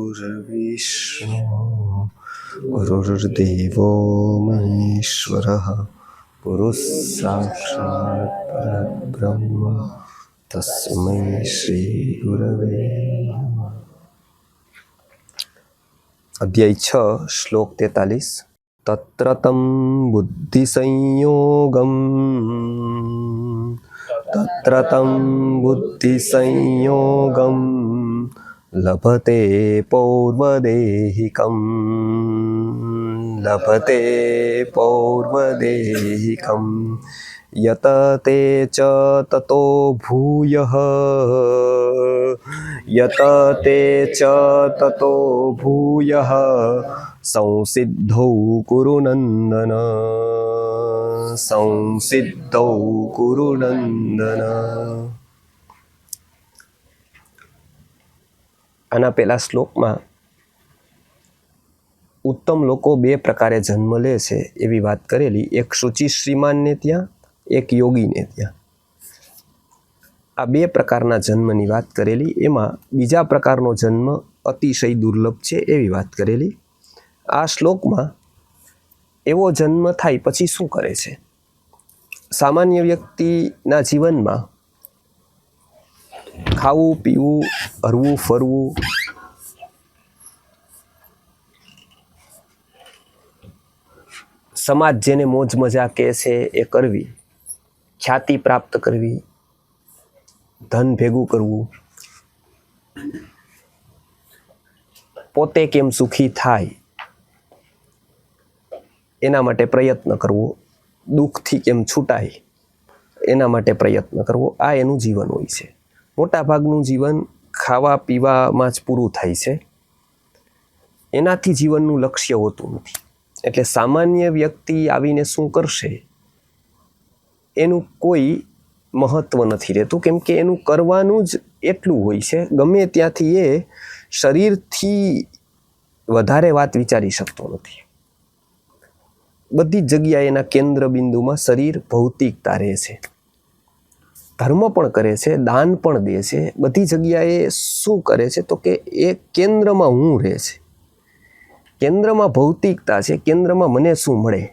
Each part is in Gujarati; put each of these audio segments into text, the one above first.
गुरुर्विष्णु गुरुर्देवो महेश्वरः गुरुः साक्षात् परब्रह्म तस्मै श्री गुरवे नमः। अध्याय 6 श्लोक 43। तत्र तं बुद्धिसंयोगम् तत्र तं बुद्धिसंयोगम् लभते पौर्वदेहिकम् यत ते च ततो भूयः संसिद्धौ कुरु नन्दन આના પહેલા શ્લોકમાં ઉત્તમ લોકો બે પ્રકારે જન્મ લે છે એવી વાત કરેલી, એક શુચિ શ્રીમાનને ત્યાં, એક યોગીને ત્યાં. આ બે પ્રકારના જન્મની વાત કરેલી. એમાં બીજા પ્રકારનો જન્મ અતિશય દુર્લભ છે એવી વાત કરેલી. આ શ્લોકમાં એવો જન્મ થાય પછી શું કરે છે? સામાન્ય વ્યક્તિના જીવનમાં ખાવું પીવું, હરવું ફરવું, સમાજ જેને મોજ મજા કહે છે એ કરવી, ખ્યાતિ પ્રાપ્ત કરવી, ધન ભેગું કરવું, પોતે કેમ સુખી થાય એના માટે પ્રયત્ન કરવો, દુઃખથી કેમ છૂટાય એના માટે પ્રયત્ન કરવો, આ એનું જીવન હોય છે. મોટા ભાગનું જીવન ખાવા પીવામાં જ પૂરું થાય છે. એનાથી જીવનનું લક્ષ્ય હોતું નથી. એટલે સામાન્ય વ્યક્તિ આવીને શું કરશે એનું કોઈ મહત્વ નથી રહેતું, કેમ કે એનું કરવાનું જ એટલું હોય છે. ગમે ત્યાંથી એ શરીરથી વધારે વાત વિચારી શકતો નથી. બધી જ જગ્યાએ એના કેન્દ્ર બિંદુમાં શરીર ભૌતિકતા રહે છે. ધર્મ પણ કરે છે, દાન પણ દે છે, બધી જગ્યાએ શું કરે છે તો કે એ કેન્દ્રમાં હું રહે છે, કેન્દ્રમાં ભૌતિકતા છે, કેન્દ્રમાં મને શું મળે,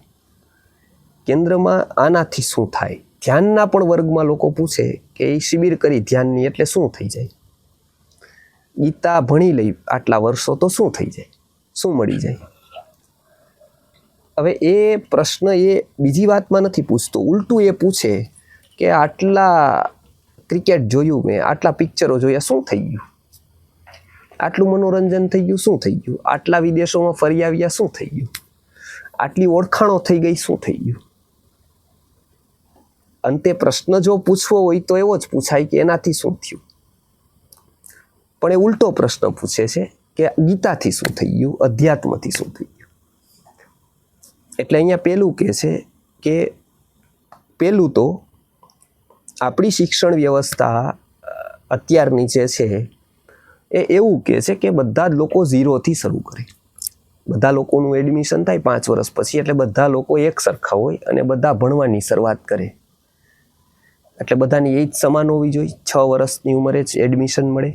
કેન્દ્રમાં આનાથી શું થાય. ધ્યાનના પણ વર્ગમાં લોકો પૂછે કે એ શિબિર કરી ધ્યાનની એટલે શું થઈ જાય, ગીતા ભણી લઈ આટલા વર્ષો તો શું થઈ જાય, શું મળી જાય. હવે એ પ્રશ્ન એ બીજી વાતમાં નથી પૂછતો, ઉલટું એ પૂછે કે આટલા ક્રિકેટ જોયું મેં, આટલા પિક્ચરો જોયા, શું થઈ ગયું, આટલું મનોરંજન થઈ ગયું, શું થઈ ગયું, આટલા વિદેશોમાં ફરી આવ્યા, શું થઈ ગયું, આટલી ઓળખાણો થઈ ગઈ, શું થઈ ગયું. અંતે પ્રશ્ન જો પૂછવો હોય તો એવો જ પૂછાય કે એનાથી શું થયું. પણ એ ઉલટો પ્રશ્ન પૂછે છે કે ગીતાથી શું થઈ ગયું, અધ્યાત્મથી શું થઈ ગયું. એટલે અહીંયા પેલું કહે છે કે પેલું તો આપણી શિક્ષણ વ્યવસ્થા અત્યારની જે છે એ એવું કહે છે કે બધા જ લોકો ઝીરોથી શરૂ કરે. બધા લોકોનું એડમિશન થાય 5 વર્ષ પછી, એટલે બધા લોકો એક સરખા હોય અને બધા ભણવાની શરૂઆત કરે. એટલે બધાની એજ સમાન હોવી જોઈએ. 6 વર્ષની ઉંમરે જ એડમિશન મળે.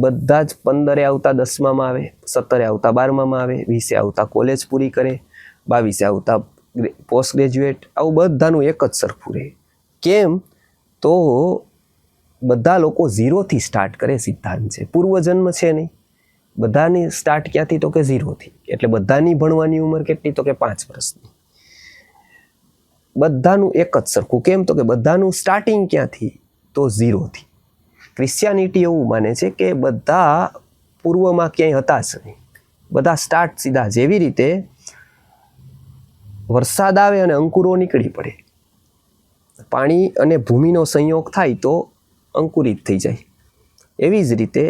બધા જ 15 આવતા 10મામાં આવે, 17 આવતા 12મામાં આવે, 20 આવતા કોલેજ પૂરી કરે, 22 આવતા પોસ્ટ ગ્રેજ્યુએટ. આવું બધાનું એક જ સરખું રહે. કેમ? તો બધા લોકો ઝીરોથી સ્ટાર્ટ કરે. સિદ્ધાંત છે, પૂર્વજન્મ છે નહીં. બધાની સ્ટાર્ટ ક્યાંથી તો કે ઝીરોથી. એટલે બધાની ભણવાની ઉંમર કેટલી તો કે 5 વર્ષની. બધાનું એક જ સરખું. કેમ? તો કે બધાનું સ્ટાર્ટિંગ ક્યાંથી તો ઝીરોથી. ક્રિશ્ચિયાનિટી એવું માને છે કે બધા પૂર્વમાં ક્યાંય હતા જ નહીં, બધા સ્ટાર્ટ સીધા. જેવી રીતે વરસાદ આવે અને અંકુરો નીકળી પડે, પાણી અને ભૂમિનો સંયોગ થાય તો અંકુરિત થઈ જાય, એવી જ રીતે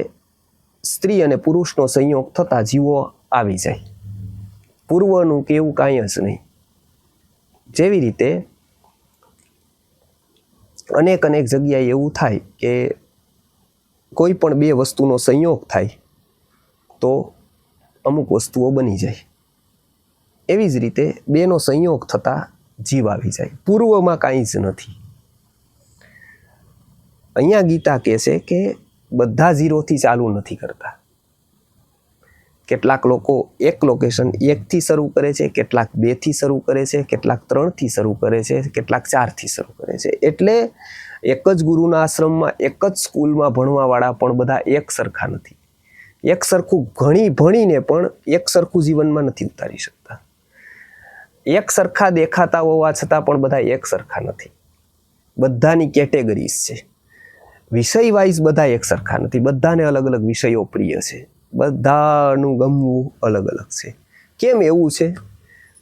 સ્ત્રી અને પુરુષનો સંયોગ થતાં જીવો આવી જાય. પૂર્વનું કે એવું કાંઈ જ નહીં. જેવી રીતે અનેક જગ્યાએ એવું થાય કે કોઈ પણ બે વસ્તુનો સંયોગ થાય તો અમુક વસ્તુઓ બની જાય. એવી જ રીતે બેનો સંયોગ થતાં જીવ આવી જાય. પૂર્વમાં કાંઈ જ નથી. અહીંયા ગીતા કહે છે કે બધા ઝીરોથી ચાલુ નથી કરતા. કેટલાક લોકો એક લોકેશન 1થી શરૂ કરે છે, કેટલાક 2થી શરૂ કરે છે, કેટલાક 3થી શરૂ કરે છે, કેટલાક 4થી શરૂ કરે છે. એટલે એક જ ગુરુના આશ્રમમાં એક જ સ્કૂલમાં ભણવાવાળા પણ બધા એક સરખા નથી. એક સરખું ભણીને પણ એક સરખું જીવનમાં નથી ઉતારી શકતા. એક સરખા દેખાતા હોવા છતાં પણ બધા એક સરખા નથી. બધાની કેટેગરીઝ છે. વિષય વાઇઝ બધા એક સરખા નથી. બધાને અલગ અલગ વિષયો પ્રિય છે. બધાનું ગમવું અલગ અલગ છે. કેમ એવું છે?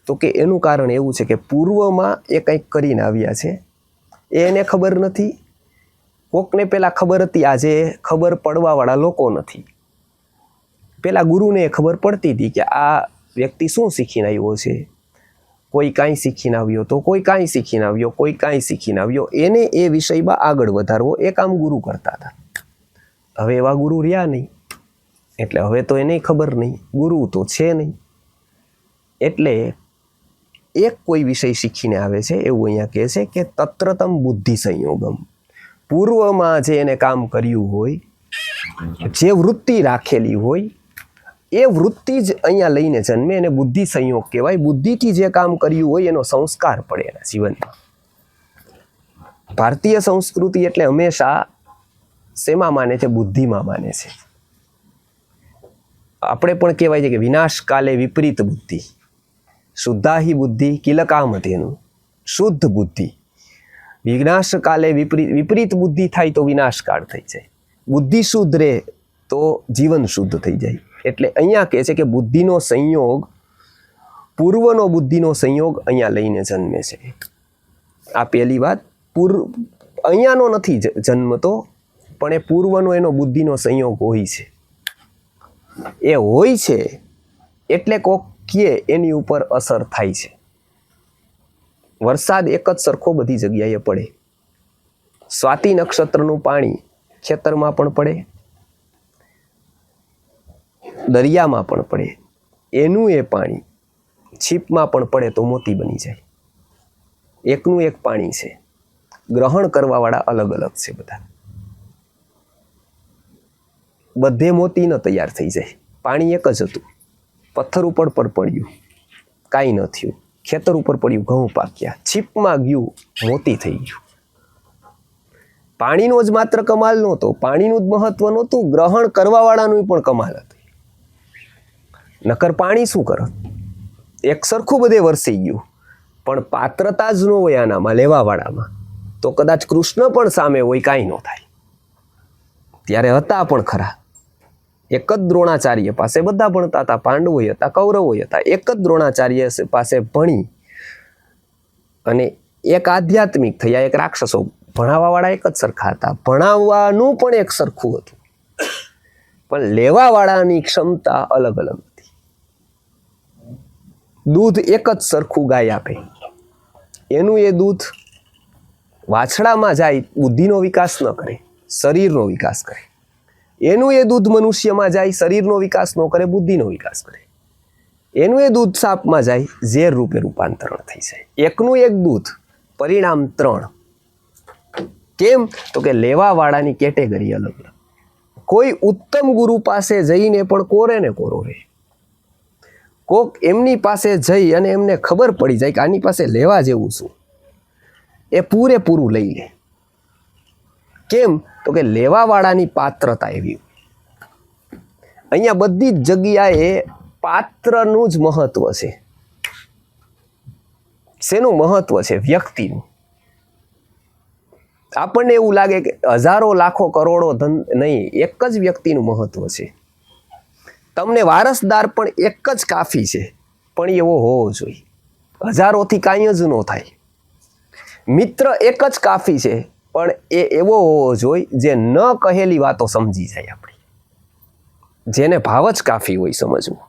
તો કે એનું કારણ એવું છે કે પૂર્વમાં એ કંઈક કરીને આવ્યા છે, એને ખબર નથી. કોકને પહેલાં ખબર હતી, આજે ખબર પડવાવાળા લોકો નથી. પેલા ગુરુને ખબર પડતી હતી કે આ વ્યક્તિ શું શીખીને આવ્યો છે. કોઈ કાંઈ શીખીને આવ્યો તો કોઈ કાંઈ શીખીને આવ્યો, કોઈ કાંઈ શીખીને આવ્યો. એને એ વિષયમાં આગળ વધારવો એ કામ ગુરુ કરતા હતા. હવે એવા ગુરુ રહ્યા નહીં, એટલે હવે તો એને ખબર નહીં, ગુરુ તો છે નહીં. એટલે એક કોઈ વિષય શીખીને આવે છે એવું અહીંયા કહે છે કે તત્રતમ બુદ્ધિ સંયોગમ. પૂર્વમાં જે એને કામ કર્યું હોય, જે વૃત્તિ રાખેલી હોય, એ વૃત્તિ જ અહીંયા લઈને જન્મે. એને બુદ્ધિ સંયોગ કહેવાય. બુદ્ધિથી જે કામ કર્યું હોય એનો સંસ્કાર પડે એના જીવનમાં. ભારતીય સંસ્કૃતિ એટલે હંમેશા શેમાં માને છે? બુદ્ધિમાં માને છે. આપણે પણ કહેવાય છે કે વિનાશ કાલે વિપરીત બુદ્ધિ, શુદ્ધાહી બુદ્ધિ કિલકામધેનું. શુદ્ધ બુદ્ધિ વિનાશ કાલે વિપરીત બુદ્ધિ થાય તો વિનાશકાળ થઈ જાય. બુદ્ધિ શુદ્ધ રહે તો જીવન શુદ્ધ થઈ જાય. એટલે અહીંયા કહે છે કે બુદ્ધિનો સંયોગ, પૂર્વનો બુદ્ધિનો સંયોગ અહીંયા લઈને જન્મે છે. આ પહેલી વાત. અહીંયાનો નથી જન્મતો, પણ એ પૂર્વનો એનો બુદ્ધિનો સંયોગ હોય છે. એ હોય છે એટલે કોક કે એની ઉપર અસર થાય છે. વરસાદ એક જ સરખો બધી જગ્યાએ પડે. સ્વાતિ નક્ષત્રનું પાણી ખેતરમાં પણ પડે, દરિયામાં પણ પડે. એનું એ પાણી છીપમાં પણ પડે તો મોતી બની જાય. એકનું એક પાણી છે. ગ્રહણ કરવાવાળા અલગ અલગ છે બધા. બધે મોતી ન તૈયાર થઈ જાય. પાણી એક જ હતું. પથ્થર ઉપર પડ્યું, કાંઈ ન થયું. ખેતર ઉપર પડ્યું, ઘઉં પાક્યા. છીપમાં ગયું, મોતી થઈ ગયું. પાણીનો જ માત્ર કમાલ નહોતો, પાણીનું જ મહત્વ નહોતું, ગ્રહણ કરવાવાળાનું પણ કમાલ હતું. નકર પાણી શું કરત? એક સરખું બધે વરસી ગયું, પણ પાત્રતા જ ન હોય આનામાં, લેવાવાળામાં. તો કદાચ કૃષ્ણ પણ સામે હોય, કાંઈ ન થાય. ત્યારે હતા પણ ખરા. એક જ દ્રોણાચાર્ય પાસે બધા ભણતા હતા. પાંડવોય હતા, કૌરવોય હતા. એક જ દ્રોણાચાર્ય પાસે ભણી અને એક આધ્યાત્મિક થયા, એક રાક્ષસો. ભણાવવાવાળા એક જ સરખા હતા. ભણાવવાનું પણ એક સરખું હતું, પણ લેવાવાળાની ક્ષમતા અલગ અલગ હતી. દૂધ એક જ સરખું ગાય આપે, એનું એ દૂધ વાછડામાં જાય, બુદ્ધિનો વિકાસ ન કરે, શરીરનો વિકાસ કરે. એનું એ દૂધ મનુષ્યમાં જાય, શરીરનો વિકાસ ન કરે, બુદ્ધિનો વિકાસ કરે. એનું એ દૂધ સાપમાં જાય, ઝેર રૂપે રૂપાંતરણ થઈ જાય. એકનું એક દૂધ, પરિણામ 3. કેમ? તો કે લેવાવાળાની કેટેગરી અલગ અલગ. કોઈ ઉત્તમ ગુરુ પાસે જઈને પણ કોરે ને કોરો રહે. કોક એમની પાસે જઈ અને એમને ખબર પડી જાય કે આની પાસે લેવા જેવું શું, એ પૂરેપૂરું લઈ લે. કેમ? તો કે લેવાવાળાની પાત્રતા એવી. અહીંયા બધી જ જગ્યાએ પાત્રનું જ મહત્વ છે. શેનું મહત્વ છે? વ્યક્તિનું. આપણને એવું લાગે કે હજારો લાખો કરોડો ધન નહીં, એક જ વ્યક્તિનું મહત્વ છે. તમને વારસદાર પણ એક જ કાફી છે, પણ એવો હોવો જોઈએ. હજારોથી કાંઈ જ ન થાય. મિત્ર એક જ કાફી છે, પણ એ એવો હોવો જોઈએ જે ન કહેલી વાતો સમજી જાય આપણી, જેને ભાવ જ કાફી હોય સમજવું.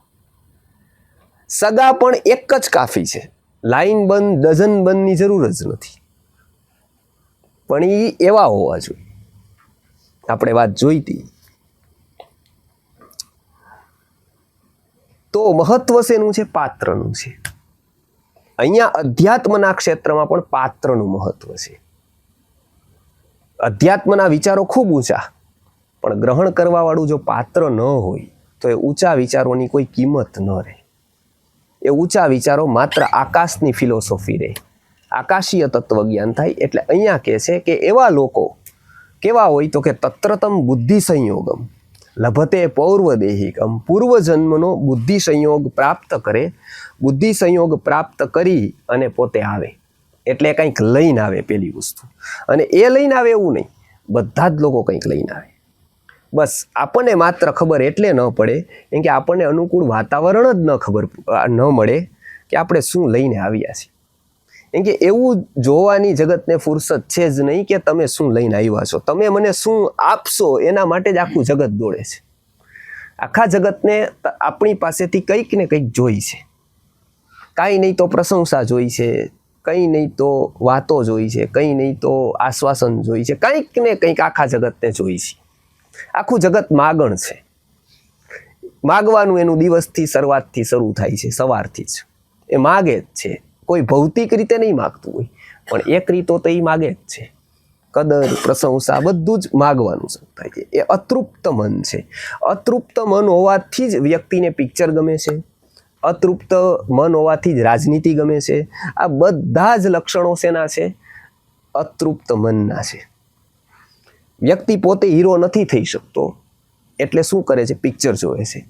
સગા પણ એક જ કાફી છે. લાઈન બંધ, ડઝન બંધની જરૂર જ નથી, પણ એ એવા હોવા જોઈએ. આપણે વાત જોઈતી. તો મહત્વ શેનું છે? પાત્રનું છે. અહીંયા અધ્યાત્મના ક્ષેત્રમાં પણ પાત્રનું મહત્વ છે. અધ્યાત્મના વિચારો ખૂબ ઊંચા, પણ ગ્રહણ કરવાવાળું જો પાત્ર ન હોય તો એ ઊંચા વિચારોની કોઈ કિંમત ન રહે. એ ઊંચા વિચારો માત્ર આકાશની ફિલોસોફી રહે, આકાશીય તત્વજ્ઞાન થાય. એટલે અહીંયા કહે છે કે એવા લોકો કેવા હોય તો કે તત્રતમ બુદ્ધિ સંયોગમ લભતે પૌર્વદેહિકમ, પૂર્વજન્મનો બુદ્ધિ સંયોગ પ્રાપ્ત કરે, બુદ્ધિ સંયોગ પ્રાપ્ત કરી અને પોતે આવે. એટલે કંઈક લઈને આવે પેલી વસ્તુ. અને એ લઈને આવે એવું નહીં, બધા જ લોકો કંઈક લઈને આવે. બસ આપણને માત્ર ખબર એટલે ન પડે કેમ કે આપણને અનુકૂળ વાતાવરણ જ ન મળે કે આપણે શું લઈને આવ્યા છીએ. કેમ કે એવું જોવાની જગતને ફુરસત છે જ નહીં કે તમે શું લઈને આવ્યા છો, તમે મને શું આપશો એના માટે જ આખું જગત દોડે છે. આખા જગતને આપણી પાસેથી કંઈક ને કંઈક જોઈ છે. કાંઈ નહીં તો પ્રશંસા જોઈ છે, કંઈ નહીં તો વાતો જોઈ છે, કંઈ નહીં તો આશ્વાસન જોઈ છે, કંઈક ને કંઈક આખા જગતને જોઈ છે. આખું જગત માગણ છે. માગવાનું એનું દિવસથી શરૂઆતથી શરૂ થાય છે, સવારથી જ એ માગે જ છે. કોઈ ભૌતિક રીતે નહીં માગતું હોય પણ એક રીતો તો એ માગે જ છે. કદર, પ્રશંસા બધું જ માગવાનું શરૂ થાય છે. એ અતૃપ્ત મન છે. અતૃપ્ત મન હોવાથી જ વ્યક્તિને પિક્ચર ગમે છે, અતૃપ્ત મન હોવાથી જ રાજનીતિ ગમે છે. આ બધા જ લક્ષણો શેના છે? અતૃપ્ત મનના છે. વ્યક્તિ પોતે હીરો નથી થઈ શકતો એટલે શું કરે છે? પિક્ચર જોવે છે.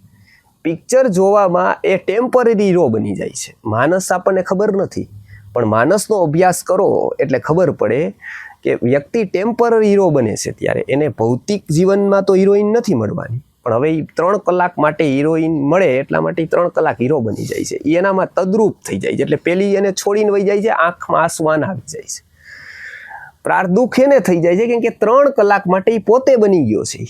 પિક્ચર જોવામાં એ ટેમ્પરરી હીરો બની જાય છે. માનસ આપણને ખબર નથી પણ માનસનો અભ્યાસ કરો એટલે ખબર પડે કે વ્યક્તિ ટેમ્પરરી હીરો બને છે. ત્યારે એને ભૌતિક જીવનમાં તો હિરોઈન નથી મળવાની પણ હવે 3 કલાક માટે હિરોઈન મળે એટલા માટે 3 કલાક હીરો બની જાય છે. એ એનામાં તદ્રુપ થઈ જાય છે. એટલે પેલી એને છોડીને વહી જાય છે, આંખમાં આંસુવાન આવી જાય છે. પ્રારદુઃખ એને થઈ જાય છે કેમ કે 3 કલાક માટે એ પોતે બની ગયો છે.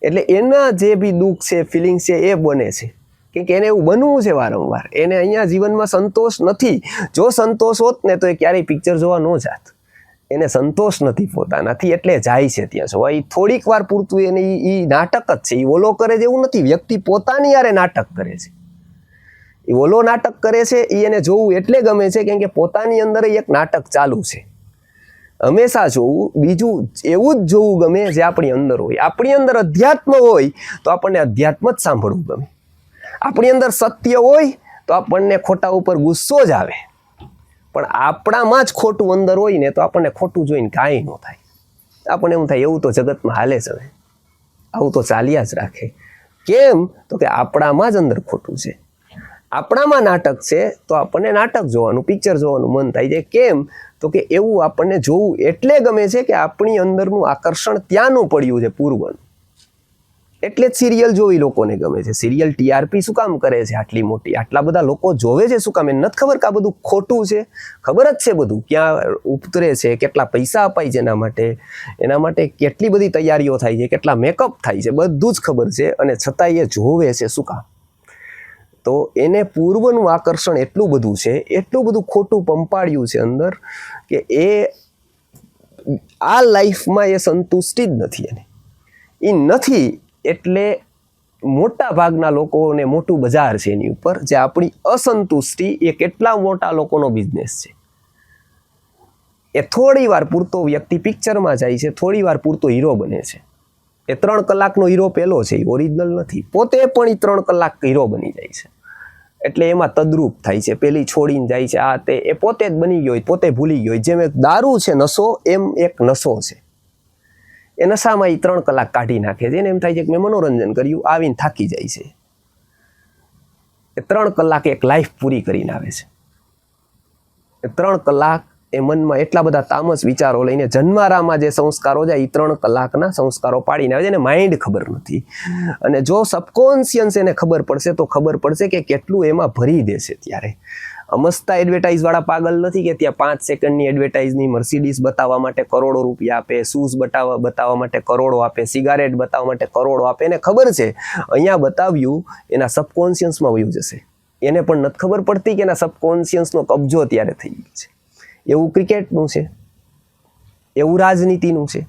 એટલે એના જે બી દુઃખ છે, ફિલિંગ છે એ બને છે કેમ કે એને એવું બનવું છે વારંવાર. એને અહીંયા જીવનમાં સંતોષ નથી. જો સંતોષ હોત ને તો એ ક્યારેય પિક્ચર જોવા ન જાત. એને સંતોષ નથી પોતાનાથી એટલે જાય છે ત્યાં જોવા. એ થોડીક વાર પૂરતું એને એ નાટક જ છે. એ ઓલો કરે છે એવું નથી. વ્યક્તિ પોતાની યારે નાટક કરે છે. એ ઓલો નાટક કરે છે એ એને જોવું એટલે ગમે છે કેમ કે પોતાની અંદર એક નાટક ચાલુ છે. હંમેશા જોવું બીજું એવું જ જોવું ગમે જે આપણી અંદર હોય. આપણી અંદર અધ્યાત્મ હોય તો આપણને અધ્યાત્મ જ સાંભળવું ગમે. આપણી અંદર સત્ય હોય તો આપણને ખોટા ઉપર ગુસ્સો જ આવે. પણ આપણામાં જ ખોટું અંદર હોય ને તો આપણને ખોટું જોઈને કાંઈ ન થાય. આપણને એવું થાય એવું તો જગતમાં હાલે છે, આવું તો ચાલ્યા જ રાખે. કેમ તો કે આપણામાં જ અંદર ખોટું છે. આપણામાં નાટક છે તો આપણને નાટક જોવાનું, પિક્ચર જોવાનું મન થાય છે. કેમ તો કે એવું આપણને જોવું એટલે ગમે છે કે આપણી અંદરનું આકર્ષણ ત્યાંનું પડ્યું છે, પૂર્વનું. એટલે જ સિરિયલ જોવી લોકોને ગમે છે. સિરિયલ ટીઆરપી શું કામ કરે છે આટલી મોટી? આટલા બધા લોકો જોવે છે શું કામ? એને નથી ખબર કે આ બધું ખોટું છે? ખબર જ છે બધું ક્યાં ઉતરે છે, કેટલા પૈસા અપાય છે એના માટે કેટલી બધી તૈયારીઓ થાય છે, કેટલા મેકઅપ થાય છે, બધું જ ખબર છે. અને છતાંય એ જોવે છે શું કામ? તો એને પૂર્વનું આકર્ષણ એટલું બધું છે, એટલું બધું ખોટું પંપાળ્યું છે અંદર કે એ આ લાઈફમાં એ સંતુષ્ટિ જ નથી. એને એ નથી એટલે મોટા ભાગના લોકોને મોટું બજાર છે એની ઉપર. જે આપણી અસંતુષ્ટિ એ કેટલા મોટા લોકોનો બિઝનેસ છે. એ થોડી વાર પૂરતો વ્યક્તિ પિક્ચરમાં જાય છે, થોડી વાર પૂરતો હીરો બને છે. એ 3 કલાકનો હીરો પેલો છે, એ ઓરિજિનલ નથી. પોતે પણ એ 3 કલાક હીરો બની જાય છે. એટલે એમાં તદ્રુપ થાય છે. પેલી છોડીને જાય છે, આ તે એ પોતે જ બની ગયો હોય, પોતે ભૂલી ગયો હોય. જેમ એક દારૂ છે નશો, એમ એક નશો છે. એ નશામાં એ 3 કલાક કાઢી નાખે છે. એને એમ થાય છે કે મેં મનોરંજન કર્યું, આવીને થાકી જાય છે. એ 3 કલાક એક લાઈફ પૂરી કરીને આવે છે. એ 3 કલાક એ મનમાં એટલા બધા તામસ વિચારો લઈને જન્મારામાં જે સંસ્કારો જાય એ 3 કલાકના સંસ્કારો પાડીને આવે છે. એને માઇન્ડ ખબર નથી. અને જો સબકોન્શિયસ એને ખબર પડશે તો ખબર પડશે કે કેટલું એમાં ભરી દેશે. ત્યારે અમસ્તા એડવર્ટાઇઝ વાળા પાગલ નથી કે ત્યાં 5 સેકન્ડની એડવર્ટાઇઝની મર્સિડીઝ બતાવવા માટે કરોડો રૂપિયા આપે, શૂઝ બતાવવા માટે કરોડો આપે, સિગારેટ બતાવવા માટે કરોડો આપે. એને ખબર છે અહીંયા બતાવ્યું એના સબકોન્શિયસમાં વયું જશે. એને પણ નથી ખબર પડતી કે એના સબકોન્શિયસનો કબજો ત્યારે થઈ ગયો છે. એવું ક્રિકેટનું છે, એવું રાજનીતિનું છે,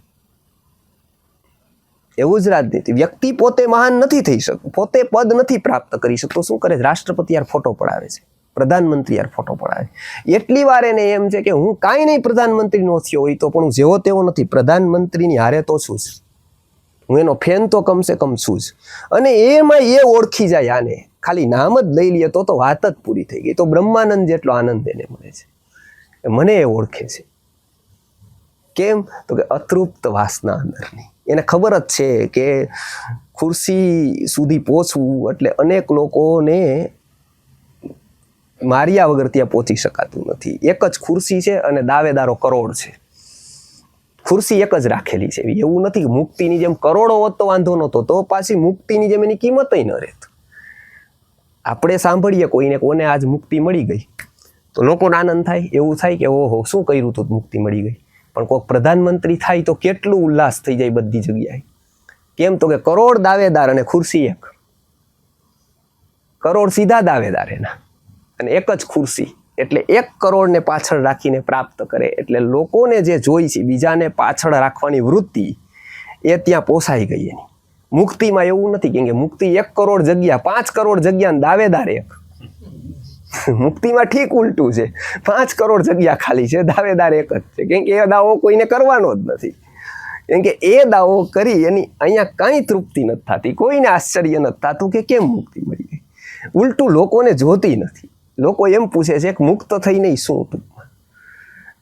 એવું જ રાજનીતિ. વ્યક્તિ પોતે મહાન નથી થઈ શકતો, પોતે પદ નથી પ્રાપ્ત કરી શકતો. શું કરે? રાષ્ટ્રપતિ યાર ફોટો પડાવે છે, પ્રધાનમંત્રી યાર ફોટો પડાવે. એટલી વાર એને એમ છે કે હું કાંઈ નહીં પ્રધાનમંત્રી નો થયો હોય તો પણ હું જેવો તેવો નથી, પ્રધાનમંત્રીની હારે તો છું જ. હું એનો ફેન તો કમસે કમ છું જ. અને એમાં એ ઓળખી જાય આને, ખાલી નામ જ લઈ લઈએ તો વાત જ પૂરી થઈ ગઈ. તો બ્રહ્માનંદ જેટલો આનંદ એને મળે છે, મને એ ઓળખે છે. કેમ? તો કે અતૃપ્ત વાસના અંદરની. એને ખબર જ છે કે ખુરશી સુધી પહોંચવું એટલે અનેક લોકોને માર્યા વગર ત્યાં પહોંચી શકાતું નથી. એક જ ખુરશી છે અને દાવેદારો કરોડ છે. ખુરશી એક જ રાખેલી છે. એવું નથી કે મુક્તિની જેમ કરોડો હોત તો વાંધો નહોતો, તો પાછી મુક્તિની જેમ એની કિંમત ન રહેત. આપણે સાંભળીએ કોઈને, કોને આજ મુક્તિ મળી ગઈ, તો લોકોને આનંદ થાય, એવું થાય કે ઓહો શું કર્યું તું મુક્તિ મળી ગઈ. પણ કોઈક પ્રધાનમંત્રી થાય તો કેટલું ઉલ્લાસ થઈ જાય બધી જગ્યાએ. કેમ? તો કે કરોડ દાવેદાર અને ખુરશી એક. કરોડ સીધા દાવેદાર એના અને એક જ ખુરશી, એટલે 1 કરોડને પાછળ રાખીને પ્રાપ્ત કરે. એટલે લોકોને જે જોઈ છે, બીજાને પાછળ રાખવાની વૃત્તિ, એ ત્યાં પોસાઈ ગઈ એની. મુક્તિમાં એવું નથી, કેમ કે મુક્તિ 1 કરોડ જગ્યા, 5 કરોડ જગ્યા દાવેદાર એક. મુક્તિમાં ઠીક ઉલટું છે, 5 કરોડ જગ્યા ખાલી છે, દાવેદાર એક જ છે. કેમ કે એ દાવો કોઈને કરવાનો જ નથી. કેમ કે એ દાવો કરી એની અહીંયા કાંઈ તૃપ્તિ નથી થતી, કોઈને આશ્ચર્ય નથી થતું કે કેમ મુક્તિ મળી ગઈ. ઉલટું લોકોને જોતી નથી. લોકો એમ પૂછે છે કે મુક્ત થઈને શું ટૂંકમાં,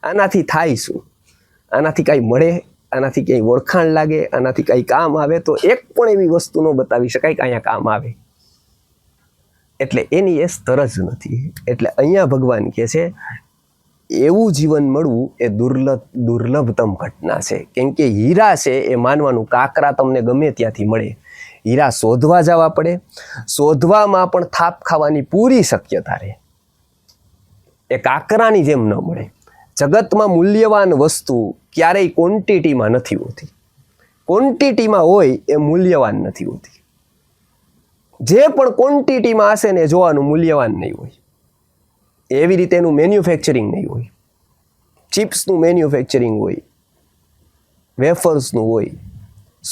આનાથી થાય શું, આનાથી કાંઈ મળે, આનાથી ક્યાંય ઓળખાણ લાગે, આનાથી કાંઈ કામ આવે? તો એક પણ એવી વસ્તુ ન બતાવી શકાય કે અહીંયા કામ આવે. એટલે એની એ સ્તર જ નથી. એટલે અહીંયા ભગવાન કહે છે એવું જીવન મળવું એ દુર્લભતમ ઘટના છે. કેમ કે હીરા છે એ માનવાનું, કાકરા તમને ગમે ત્યાંથી મળે, હીરા શોધવા જવા પડે, શોધવામાં પણ થાપ ખાવાની પૂરી શક્યતા રહે. એ કાકરાની જેમ ન મળે. જગતમાં મૂલ્યવાન વસ્તુ ક્યારેય ક્વોન્ટિટીમાં નથી હોતી. ક્વોન્ટિટીમાં હોય એ મૂલ્યવાન નથી હોતી. જે પણ ક્વોન્ટિટીમાં હશે ને જોવાનું મૂલ્યવાન નહીં હોય. એવી રીતે એનું મેન્યુફેક્ચરિંગ નહીં હોય. ચિપ્સનું મેન્યુફેક્ચરિંગ હોય, વેફર્સનું હોય,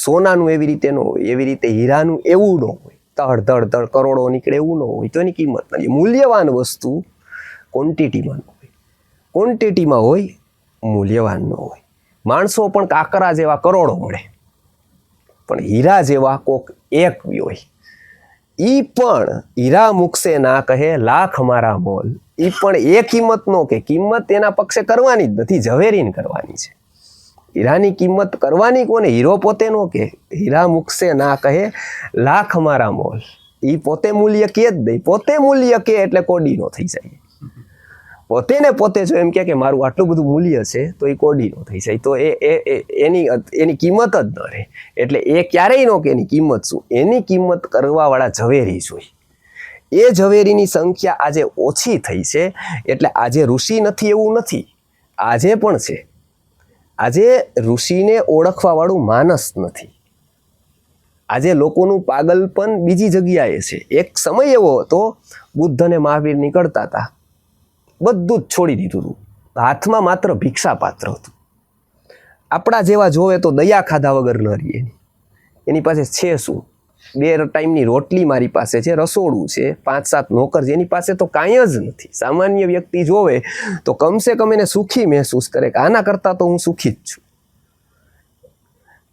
સોનાનું એવી રીતે ન હોય, એવી રીતે હીરાનું એવું ન હોય, ધડ કરોડો નીકળે એવું ન હોય, તો એની કિંમત નથી. મૂલ્યવાન વસ્તુ ક્વોન્ટિટીમાં ન હોય, ક્વોન્ટિટીમાં હોય, મૂલ્યવાન ન હોય. માણસો પણ કાકરા જેવા કરોડો મળે, પણ હીરા જેવા કોક એક હોય. ઈ પણ હીરા મૂકશે ના કહે લાખ મારા મોલ. ઈ પણ એ કિંમત નો કે, કિંમત એના પક્ષે કરવાની જ નથી, ઝવેરીને કરવાની છે. હીરાની કિંમત કરવાની કોને? હીરો પોતે નો કે. હીરા મૂકશે ના કહે લાખ મારા મોલ. ઈ પોતે મૂલ્ય કે જ નહીં. પોતે મૂલ્ય કે એટલે કોડીનો થઈ જાય. પોતે ને પોતે જો એમ કે મારું આટલું બધું મૂલ્ય છે, તો એ કોડીનો થઈ જાય. તો એની કિંમત જ ન રહે. એટલે એ ક્યારેય નો કે એની કિંમત શું. એની કિંમત કરવાવાળા ઝવેરી જોઈ. એ ઝવેરીની સંખ્યા આજે ઓછી થઈ છે. એટલે આજે ઋષિ નથી એવું નથી, આજે પણ છે. આજે ઋષિને ઓળખવાવાળું માનસ નથી. આજે લોકોનું પાગલપન બીજી જગ્યાએ છે. એક સમય એવો હતો, બુદ્ધ અને મહાવીર નીકળતા હતા, બધું જ છોડી દીધું હતું, હાથમાં માત્ર ભિક્ષા પાત્ર હતું. આપણા જેવા જોવે તો દયા ખાધા વગર ન રહીએ. એની પાસે છે શું? 2 ટાઈમની રોટલી મારી પાસે છે, રસોડું છે, 5-7 નોકર છે. એની પાસે તો કાંઈ જ નથી. સામાન્ય વ્યક્તિ જોવે તો કમસે કમ એને સુખી મહેસૂસ કરે કે આના કરતાં તો હું સુખી જ છું.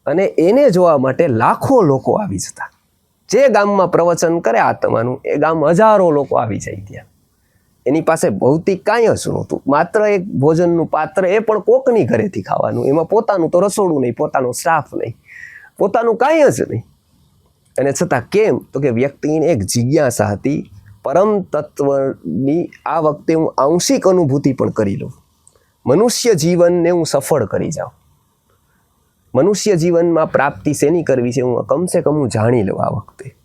અને એને જોવા માટે લાખો લોકો આવી જતા. જે ગામમાં પ્રવચન કરે આત્માનું, એ ગામ હજારો લોકો આવી જાય ત્યાં. એની પાસે ભૌતિક કાંઈ જ નહોતું, માત્ર એક ભોજનનું પાત્ર, એ પણ કોકની ઘરેથી ખાવાનું. એમાં પોતાનું તો રસોડું નહીં, પોતાનો સ્ટાફ નહીં, પોતાનું કાંઈ જ નહીં. અને છતાં કેમ? તો કે વ્યક્તિને એક જિજ્ઞાસા હતી પરમ તત્વની. આ વખતે હું આંશિક અનુભૂતિ પણ કરી લઉં, મનુષ્ય જીવનને હું સફળ કરી જાઉં. મનુષ્ય જીવનમાં પ્રાપ્તિ શેની કરવી છે, હું કમસે કમ હું જાણી લઉં. આ વખતે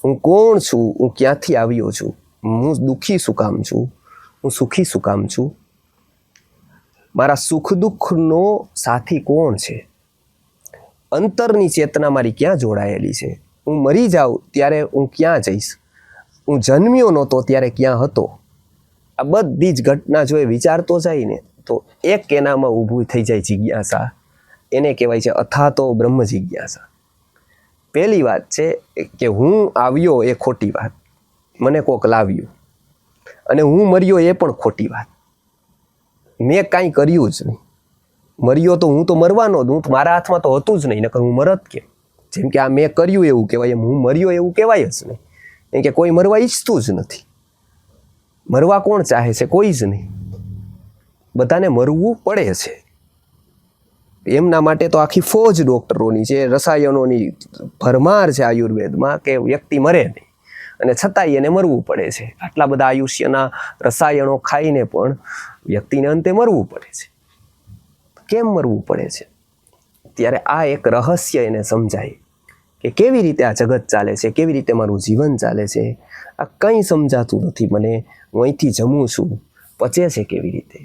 હું કોણ છું, હું ક્યાંથી આવ્યો છું, હું દુઃખી શું કામ છું, હું સુખી શું કામ છું, મારા સુખ દુઃખનો સાથી કોણ છે, અંતરની ચેતના મારી ક્યાં જોડાયેલી છે, હું મરી જાઉં ત્યારે હું ક્યાં જઈશ, હું જન્મ્યો નહોતો ત્યારે ક્યાં હતો. આ બધી જ ઘટના જો એ વિચારતો જાય ને, તો એક એનામાં ઊભું થઈ જાય જિજ્ઞાસા. એને કહેવાય છે અથાતો બ્રહ્મ જિજ્ઞાસા. પહેલી વાત છે કે હું આવ્યો એ ખોટી વાત, મને કોક લાવ્યું, અને હું મર્યો એ પણ ખોટી વાત. મેં કાંઈ કર્યું જ નહીં. મર્યો તો હું તો મરવાનો જ, હું મારા હાથમાં તો હતું જ નહીં, નકર હું મરત કેમ? જેમ કે આ મેં કર્યું એવું કહેવાય, એમ હું મર્યો એવું કહેવાય જ નહીં. કેમ કે કોઈ મરવા ઈચ્છતું જ નથી. મરવા કોણ ચાહે છે? કોઈ જ નહીં. બધાને મરવું પડે છે. એમના માટે તો આખી ફોજ ડૉક્ટરોની છે, રસાયણોની ભરમાર છે આયુર્વેદમાં, કે વ્યક્તિ મરે નહીં અને છતાંય એને મરવું પડે છે. આટલા બધા આયુષ્યના રસાયણો ખાઈને પણ વ્યક્તિને અંતે મરવું પડે છે. કેમ મરવું પડે છે? ત્યારે આ એક રહસ્ય એને સમજાય કે કેવી રીતે આ જગત ચાલે છે, કેવી રીતે મારું જીવન ચાલે છે. આ કંઈ સમજાતું નથી મને. હું અહીંથી જમું છું, પચે છે કેવી રીતે,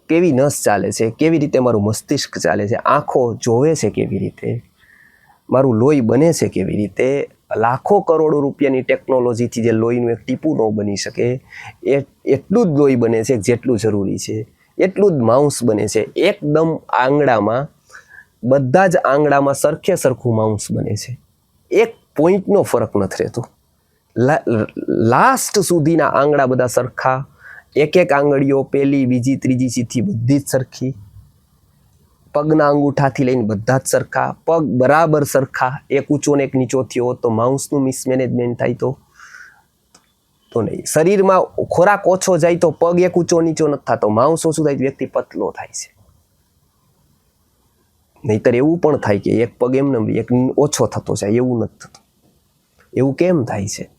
કેવી નસ ચાલે છે, કેવી રીતે મારું મસ્તિષ્ક ચાલે છે, આંખો જોવે છે કેવી રીતે, મારું લોહી બને છે કેવી રીતે. લાખો કરોડો રૂપિયાની ટેકનોલોજીથી જે લોહીનું એક ટીપું ન બની શકે એટલું જ લોહી બને છે જેટલું જરૂરી છે. એટલું જ માંસ બને છે. એકદમ આંગળામાં, બધા જ આંગળામાં સરખે સરખું માંસ બને છે. એક પોઈન્ટનો ફરક નથી રહેતો. લાસ્ટ સુધીના આંગળા બધા સરખા. એક એક આંગળીઓ પહેલી, બીજી, ત્રીજી, ચીથી બધી જ સરખી. પગના અંગૂઠાથી લઈને બધા જ સરખા. પગ બરાબર સરખા. એક ઊંચો ને એક નીચો થયો તો માઉસનું મિસમેનેજમેન્ટ થાય તો નહીં. શરીરમાં ખોરાક ઓછો જાય તો પગ એક ઊંચો નીચો નથી થતો. માઉસ ઓછું થાય તો વ્યક્તિ પતલો થાય છે. નહીતર એવું પણ થાય કે એક પગ એમને એક ઓછો થતો જાય, એવું નથી થતું. એવું કેમ થાય છે?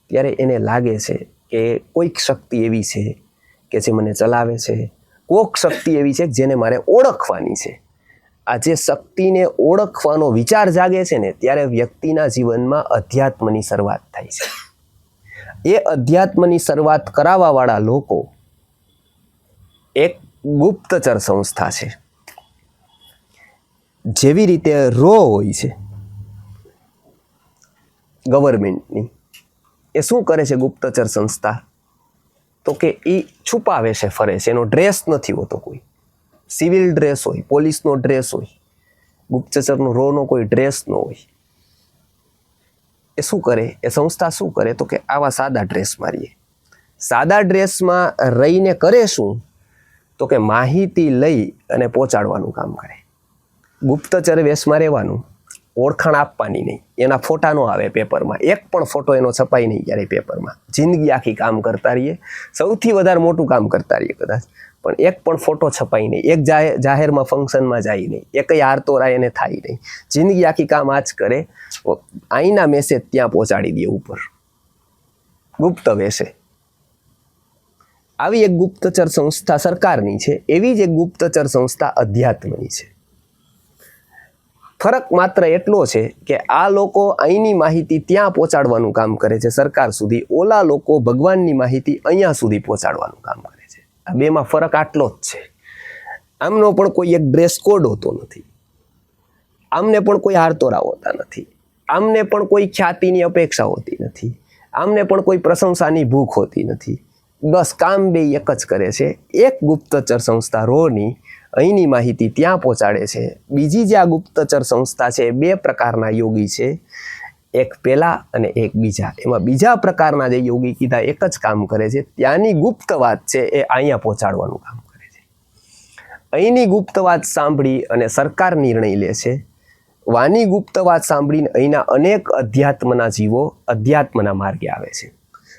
ત્યારે એને લાગે છે કે કોઈક શક્તિ એવી છે કે જે મને ચલાવે છે. કોઈક શક્તિ એવી છે જેને મારે ઓળખવાની છે. આ જે શક્તિને ઓળખવાનો વિચાર જાગે છે ને, ત્યારે વ્યક્તિના જીવનમાં અધ્યાત્મની શરૂઆત થાય છે. એ અધ્યાત્મની શરૂઆત કરાવવાવાળા લોકો એક ગુપ્તચર સંસ્થા છે. જેવી રીતે રો હોય છે ગવર્મેન્ટની, એ શું કરે છે ગુપ્તચર સંસ્થા? તો કે એ છુપાવે છે, ફરે છે. એનો ડ્રેસ નથી હોતો કોઈ. સિવિલ ડ્રેસ હોય, પોલીસનો ડ્રેસ હોય. ગુપ્તચરનો રોનો કોઈ ડ્રેસ ન હોય. એ શું કરે? એ સંસ્થા શું કરે? તો કે આવા સાદા ડ્રેસ મારીએ. સાદા ડ્રેસમાં રહીને કરે શું? તો કે માહિતી લઈ અને પહોંચાડવાનું કામ કરે. ગુપ્તચર વેશમાં રહેવાનું, ઓળખાણ આપવાની નહીં. એના ફોટા ન આવે પેપરમાં. એક પણ ફોટો એનો છપાય નહીં ક્યારેય પેપરમાં. જિંદગી આખી કામ કરતા રહીએ, સૌથી વધારે મોટું કામ કરતા રહીએ કદાચ, પણ એક પણ ફોટો છપાય નહીં. એક જાહેરમાં ફંક્શનમાં જાય નહીં. એકય હારતોરા એને થાય નહીં. જિંદગી આખી કામ આ જ કરે. અહીંના મેસેજ ત્યાં પહોંચાડી દે ઉપર, ગુપ્ત વેશે. આવી એક ગુપ્તચર સંસ્થા સરકારની છે. એવી જ એક ગુપ્તચર સંસ્થા અધ્યાત્મની છે. ફરક માત્ર એટલો છે કે આ લોકો અહીંની માહિતી ત્યાં પહોંચાડવાનું કામ કરે છે સરકાર સુધી. ઓલા લોકો ભગવાનની માહિતી અહીંયા સુધી પહોંચાડવાનું કામ કરે છે. આ બેમાં ફરક આટલો જ છે. આમનો પણ કોઈ એક ડ્રેસ કોડ હોતો નથી. આમને પણ કોઈ હારતોરા હોતા નથી. આમને પણ કોઈ ખ્યાતિની અપેક્ષા હોતી નથી. આમને પણ કોઈ પ્રશંસાની ભૂખ હોતી નથી. બસ કામ બે એક જ કરે છે. એક ગુપ્તચર સંસ્થા રોની અહીંની માહિતી ત્યાં પહોંચાડે છે. બીજી જે આ ગુપ્તચર સંસ્થા છે, બે પ્રકારના યોગી છે. એક પહેલા અને એક બીજા. એમાં બીજા પ્રકારના જે યોગી કીધા એક જ કામ કરે છે. ત્યાંની ગુપ્ત વાત છે એ અહીંયા પહોંચાડવાનું કામ કરે છે. અહીંની ગુપ્ત વાત સાંભળી અને સરકાર નિર્ણય લે છે. વાની ગુપ્ત વાત સાંભળીને અહીંના અનેક અધ્યાત્મના જીવો અધ્યાત્મના માર્ગે આવે છે.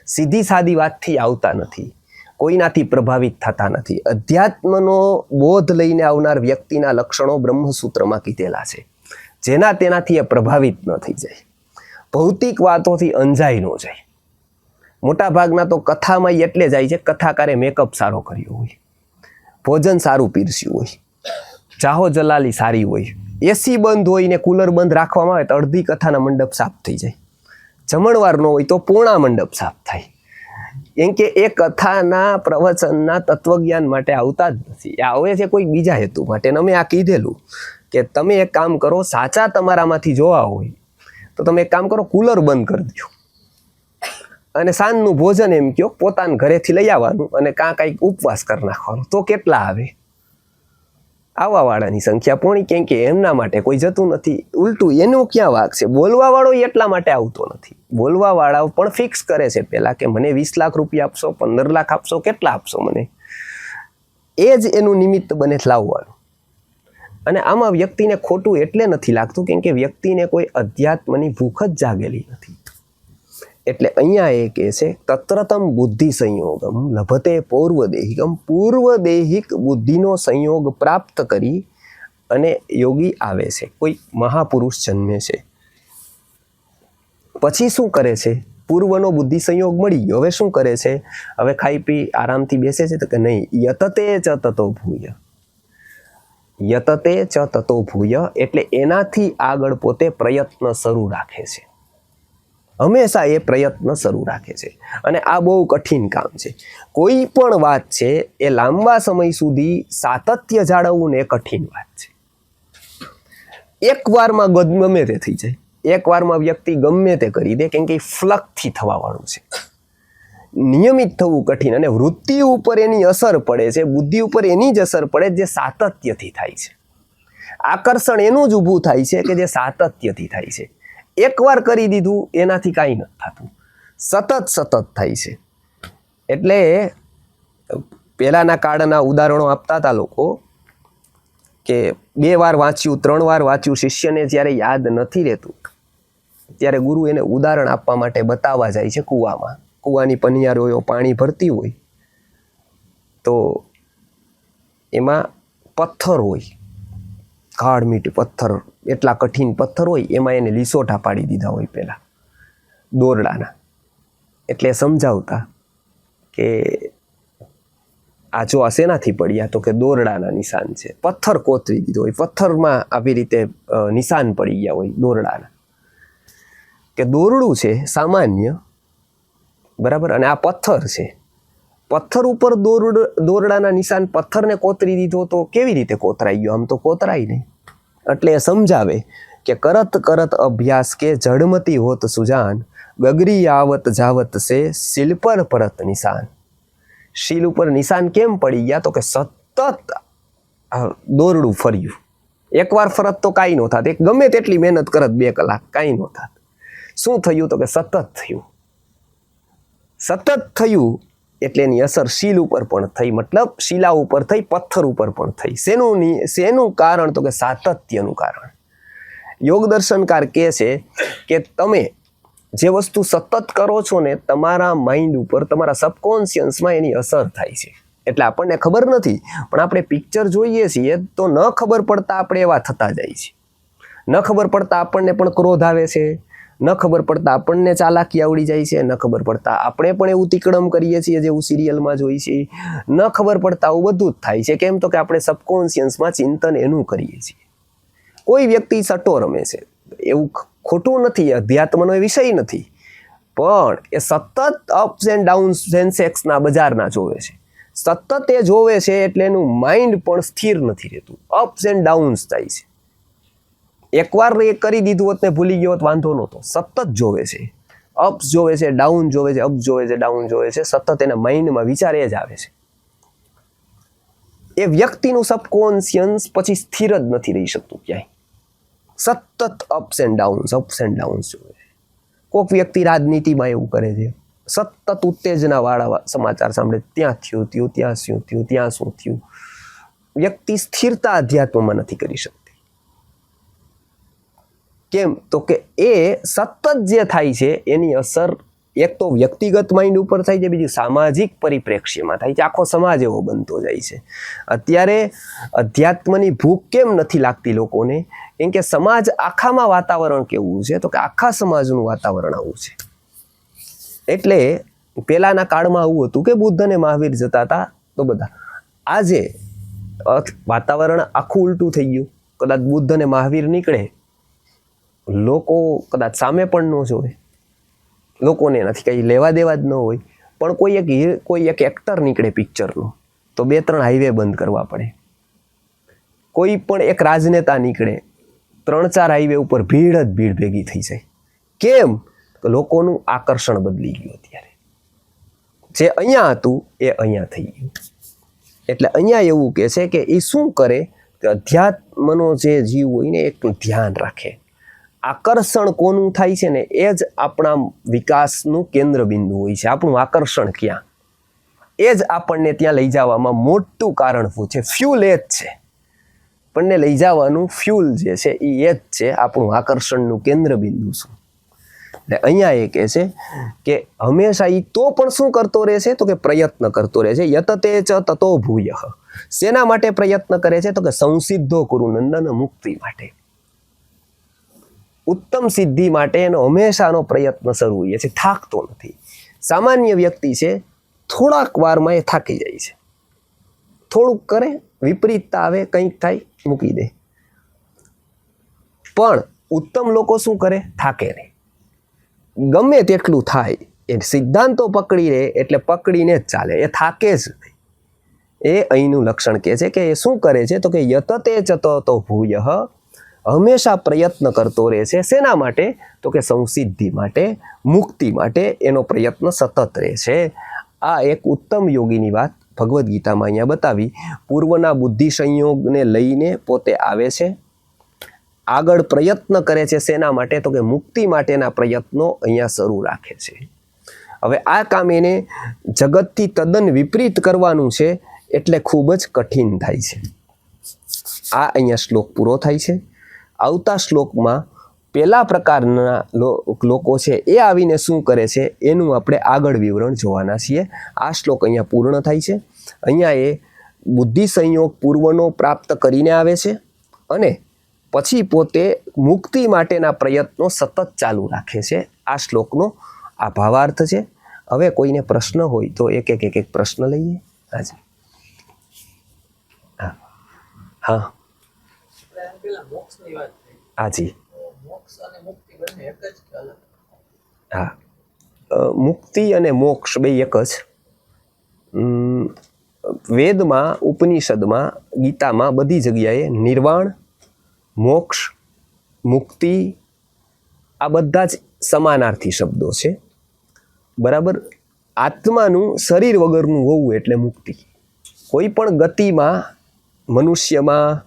સીધી સાદી વાતથી આવતા નથી. કોઈનાથી પ્રભાવિત થતા નથી. અધ્યાત્મનો બોધ લઈને આવનાર વ્યક્તિના લક્ષણો બ્રહ્મસૂત્રમાં કીધેલા છે, જેના તેનાથી એ પ્રભાવિત ન થઈ જાય. ભૌતિક વાતોથી અંજાઈ ન જાય. મોટાભાગના તો કથામાં એટલે જાય છે કથાકારે મેકઅપ સારો કર્યો હોય, ભોજન સારું પીરસ્યું હોય, જાહો જલાલી સારી હોય, એસી બંધ હોય ને કુલર બંધ રાખવામાં આવે તો અડધી કથાના મંડપ સાફ થઈ જાય. જમણવાર ન હોય તો પૂર્ણા મંડપ સાફ થાય. કેમ કે એ કથાના પ્રવચનના તત્વજ્ઞાન માટે આવતા જ નથી. એ આવે છે કોઈ બીજા હેતુ માટે. અમે આ કીધેલું કે તમે એક કામ કરો, સાચા તમારામાંથી જોવા હોય તો તમે એક કામ કરો, કુલર બંધ કરી દો અને સાંજનું ભોજન એમ કહો પોતાના ઘરેથી લઈ આવવાનું અને કાંઈક ઉપવાસ કરી નાખવાનું. તો કેટલા આવે? આવવાવાળાની સંખ્યા પોણી. કેમ કે એમના માટે કોઈ જતું નથી. ઉલટું એનો ક્યાં વાંક છે? બોલવાવાળો એટલા માટે આવતો નથી. બોલવાવાળાઓ પણ ફિક્સ કરે છે પહેલાં કે મને 20 લાખ રૂપિયા આપશો, 15 લાખ આપશો, કેટલા આપશો મને. એ જ એનું નિમિત્ત બને લાવવાનું. અને આમાં વ્યક્તિને ખોટું એટલે નથી લાગતું કેમ કે વ્યક્તિને કોઈ અધ્યાત્મની ભૂખ જ જાગેલી નથી. એટલે અહીંયા એ કહે છે તત્રતમ બુદ્ધિ સંયોગમ લભતે પૂર્વદેહિકમ, પૂર્વદેહિક બુદ્ધિનો સંયોગ પ્રાપ્ત કરી અને યોગી આવે છે, કોઈ મહાપુરુષ જન્મે છે. પછી શું કરે છે? પૂર્વનો બુદ્ધિ સંયોગ મળી ગયો, હવે શું કરે છે? હવે ખાઈ પી આરામથી બેસે છે તો કે નહીં, યતતે ચ તતો ભૂય, યતતે ચ તતો ભૂય એટલે એનાથી આગળ પોતે પ્રયત્ન શરૂ રાખે છે. હંમેશા એ પ્રયત્ન શરૂ રાખે છે. અને આ બહુ કઠિન કામ છે. કોઈ પણ વાત છે એ લાંબા સમય સુધી સાતત્ય જાળવવું ને એ કઠિન વાત છે. એક વારમાં ગમે તે થઈ જાય, એક વારમાં વ્યક્તિ ગમે તે કરી દે કેમ કે ફ્લકથી થવા વાળું છે. નિયમિત થવું કઠિન અને વૃત્તિ ઉપર એની અસર પડે છે, બુદ્ધિ ઉપર એની જ અસર પડે જે સાતત્યથી થાય છે. આકર્ષણ એનું જ ઊભું થાય છે કે જે સાતત્યથી થાય છે. એકવાર કરી દીધું એનાથી કાંઈ નથી થતું, સતત થાય છે. એટલે પહેલાના કાળના ઉદાહરણો આપતા હતા લોકો કે 2 વાર વાંચ્યું 3 વાર વાંચ્યું, શિષ્યને જ્યારે યાદ નથી રહેતું ત્યારે ગુરુ એને ઉદાહરણ આપવા માટે બતાવવા જાય છે કૂવામાં. કૂવાની પનિયારીઓ પાણી ભરતી હોય તો એમાં પથ્થર હોય, ગાઢ મીઠ પથ્થર, એટલા કઠિન પથ્થર હોય, એમાં એને લીસોટા પાડી દીધા હોય પહેલાં દોરડાના. એટલે સમજાવતા કે આ જો આ શેનાથી પડ્યા, તો કે દોરડાના નિશાન છે. પથ્થર કોતરી દીધો હોય, પથ્થરમાં આવી રીતે નિશાન પડી ગયા હોય દોરડાના. કે દોરડું છે સામાન્ય, બરાબર, અને આ પથ્થર છે. પથ્થર ઉપર દોરડાના નિશાન, પથ્થરને કોતરી દીધો તો કેવી રીતે કોતરાઈ ગયો? આમ તો કોતરાય નહીં. એટલે એ સમજાવે કે કરત કરત અભ્યાસ કે જડમતી હોત સુજાન, ગગરી આવત જાવત સે શીલ પર પરત નિશાન. શીલ ઉપર નિશાન કેમ પડી ગયા? તો કે સતત દોરડું ફર્યું. એકવાર ફરત તો કાંઈ ન થાત, એક ગમે તેટલી મહેનત કરત 2 કલાક કાંઈ ન થાત. શું થયું? તો કે સતત થયું. સતત થયું એટલે એની અસર શીલ ઉપર પણ થઈ, મતલબ શીલા ઉપર થઈ, પથ્થર ઉપર પણ થઈ. શેનું કારણ? તો કે સાતત્યનું કારણ. યોગ દર્શનકાર કહે છે કે તમે જે વસ્તુ સતત કરો છો ને, તમારા માઇન્ડ ઉપર, તમારા સબકોન્શિયસમાં એની અસર થાય છે. એટલે આપણને ખબર નથી, પણ આપણે પિક્ચર જોઈએ છીએ તો ન ખબર પડતા આપણે એવા થતા જાય છે. ન ખબર પડતા આપણને પણ ક્રોધ આવે છે, ન ખબર પડતા આપણને ચાલાકી આવડી જાય છે, ન ખબર પડતા આપણે પણ એવું તિકડમ કરીએ છીએ જેવું સિરિયલમાં જોઈએ છીએ, ન ખબર પડતા આવું બધું જ થાય છે. કેમ? તો કે આપણે સબકોન્શિયસમાં ચિંતન એનું કરીએ છીએ. કોઈ વ્યક્તિ સટ્ટો રમે છે, એવું ખોટું નથી, અધ્યાત્મનો એ વિષય નથી, પણ એ સતત અપ્સ એન્ડ ડાઉન્સ સેન્સેક્સના બજારના જોવે છે. સતત એ જોવે છે એટલે એનું માઇન્ડ પણ સ્થિર નથી રહેતું, અપ્સ એન્ડ ડાઉન્સ થાય છે. એકવાર એ કરી દીધું હોત ને ભૂલી ગયો હોત વાંધો નહોતો. સતત જોવે છે, અપ્સ જોવે છે, ડાઉન જોવે છે, અપ જોવે છે, ડાઉન જોવે છે. સતત એના માઇન્ડમાં વિચાર એ જ આવે છે. એ વ્યક્તિનું સબકોન્શિયસ પછી સ્થિર જ નથી રહી શકતું ક્યાંય. સતત અપ્સ એન્ડ ડાઉન્સ જોવે છે. કોઈક વ્યક્તિ રાજનીતિમાં એવું કરે છે, સતત ઉત્તેજના વાળા સમાચાર સાંભળે, ત્યાં થયું, ત્યાં શું થયું, ત્યાં શું થયું. વ્યક્તિ સ્થિરતા અધ્યાત્મમાં નથી કરી શકતી. કેમ? તો કે એ સતત જે થાય છે એની અસર એક તો વ્યક્તિગત માઇન્ડ ઉપર થાય છે, બીજું સામાજિક પરિપ્રેક્ષ્યમાં થાય છે. આખો સમાજ એવો બનતો જાય છે. અત્યારે અધ્યાત્મની ભૂખ કેમ નથી લાગતી લોકોને? કેમ કે સમાજ આખામાં વાતાવરણ કેવું છે? તો કે આખા સમાજનું વાતાવરણ આવું છે. એટલે પહેલાના કાળમાં આવું હતું કે બુદ્ધ અને મહાવીર જતા હતા તો બધા. આજે વાતાવરણ આખું ઉલટું થઈ ગયું. કદાચ બુદ્ધ અને મહાવીર નીકળે, લોકો કદાચ સામે પણ ન જોવે, લોકોને એનાથી કંઈ લેવા દેવા જ ન હોય, પણ કોઈ એક એક્ટર નીકળે પિક્ચરનો તો 2-3 હાઈવે બંધ કરવા પડે. કોઈ પણ એક રાજનેતા નીકળે, 3-4 હાઈવે ઉપર ભીડ જ ભીડ ભેગી થઈ જાય. કેમ? તો લોકોનું આકર્ષણ બદલી ગયું. અત્યારે જે અહીંયા હતું એ અહીંયા થઈ ગયું. એટલે અહીંયા એવું કહે છે કે એ શું કરે કે અધ્યાત્મનો જે જીવ હોય ને એકનું ધ્યાન રાખે. આકર્ષણ કોનું થાય છે ને એ જ આપણા વિકાસનું કેન્દ્ર બિંદુ હોય છે. આપણું આકર્ષણ ક્યાં, એ જ આપણને ત્યાં લઈ જવામાં મોટું કારણભૂત છે, ફ્યુલ એ જ છે. આપણને લઈ જવાનું ફ્યુલ જે છે એ જ છે આપણું આકર્ષણનું કેન્દ્ર બિંદુ શું. એટલે અહીંયા એ કહે છે કે હંમેશા એ તો પણ શું કરતો રહે છે, તો કે પ્રયત્ન કરતો રહે છે. યતતે ચ તતો ભૂયઃ. શેના માટે પ્રયત્ન કરે છે, તો કે સંસિદ્ધો કુરુ નંદન, મુક્તિ માટે, ઉત્તમ સિદ્ધિ માટે એનો હંમેશાનો પ્રયત્ન શરૂ હોય છે, થાકતો નથી. સામાન્ય વ્યક્તિ છે થોડાક વારમાં એ થાકી જાય છે, થોડુંક કરે, વિપરીતતા આવે, કંઈક થાય, મૂકી દે. પણ ઉત્તમ લોકો શું કરે, થાકે નહીં. ગમે તેટલું થાય એ સિદ્ધાંતો પકડી રહે એટલે પકડીને જ ચાલે, એ થાકે જ નહીં. એ અહીંનું લક્ષણ કહે છે કે એ શું કરે છે, તો કે યતતે ચતો ભૂયઃ, હંમેશા પ્રયત્ન કરતો રહે છે. શેના માટે, તો કે સંસિદ્ધિ માટે, મુક્તિ માટે એનો પ્રયત્ન સતત રહે છે. આ એક ઉત્તમ યોગીની વાત ભગવદ્ ગીતામાં અહીંયા બતાવી. પૂર્વના બુદ્ધિ સંયોગને લઈને પોતે આવે છે, આગળ પ્રયત્ન કરે છે. શેના માટે, તો કે મુક્તિ માટેના પ્રયત્નો અહીંયા શરૂ રાખે છે. હવે આ કામ એને જગતથી તદ્દન વિપરીત કરવાનું છે એટલે ખૂબ જ કઠિન થાય છે. આ અહીંયા શ્લોક પૂરો થાય છે. આવતા શ્લોકમાં પહેલા પ્રકારના લોકો છે એ આવીને શું કરે છે એનું આપણે આગળ વિવરણ જોવાના છીએ. આ શ્લોક અહીંયા પૂર્ણ થાય છે. અહીંયા એ બુદ્ધિ સંયોગ પૂર્વનો પ્રાપ્ત કરીને આવે છે અને પછી પોતે મુક્તિ માટેના પ્રયત્નો સતત ચાલુ રાખે છે. આ શ્લોકનો આ ભાવાર્થ છે. હવે કોઈને પ્રશ્ન હોય તો એક પ્રશ્ન લઈએ. હાજી, હા હા હાજી, હા, મુક્તિ અને મોક્ષ બે એક જ. વેદમાં, ઉપનિષદમાં, ગીતામાં બધી જગ્યાએ નિર્વાણ, મોક્ષ, મુક્તિ આ બધા જ સમાનાર્થી શબ્દો છે. બરાબર. આત્માનું શરીર વગરનું હોવું એટલે મુક્તિ. કોઈ પણ ગતિમાં, મનુષ્યમાં,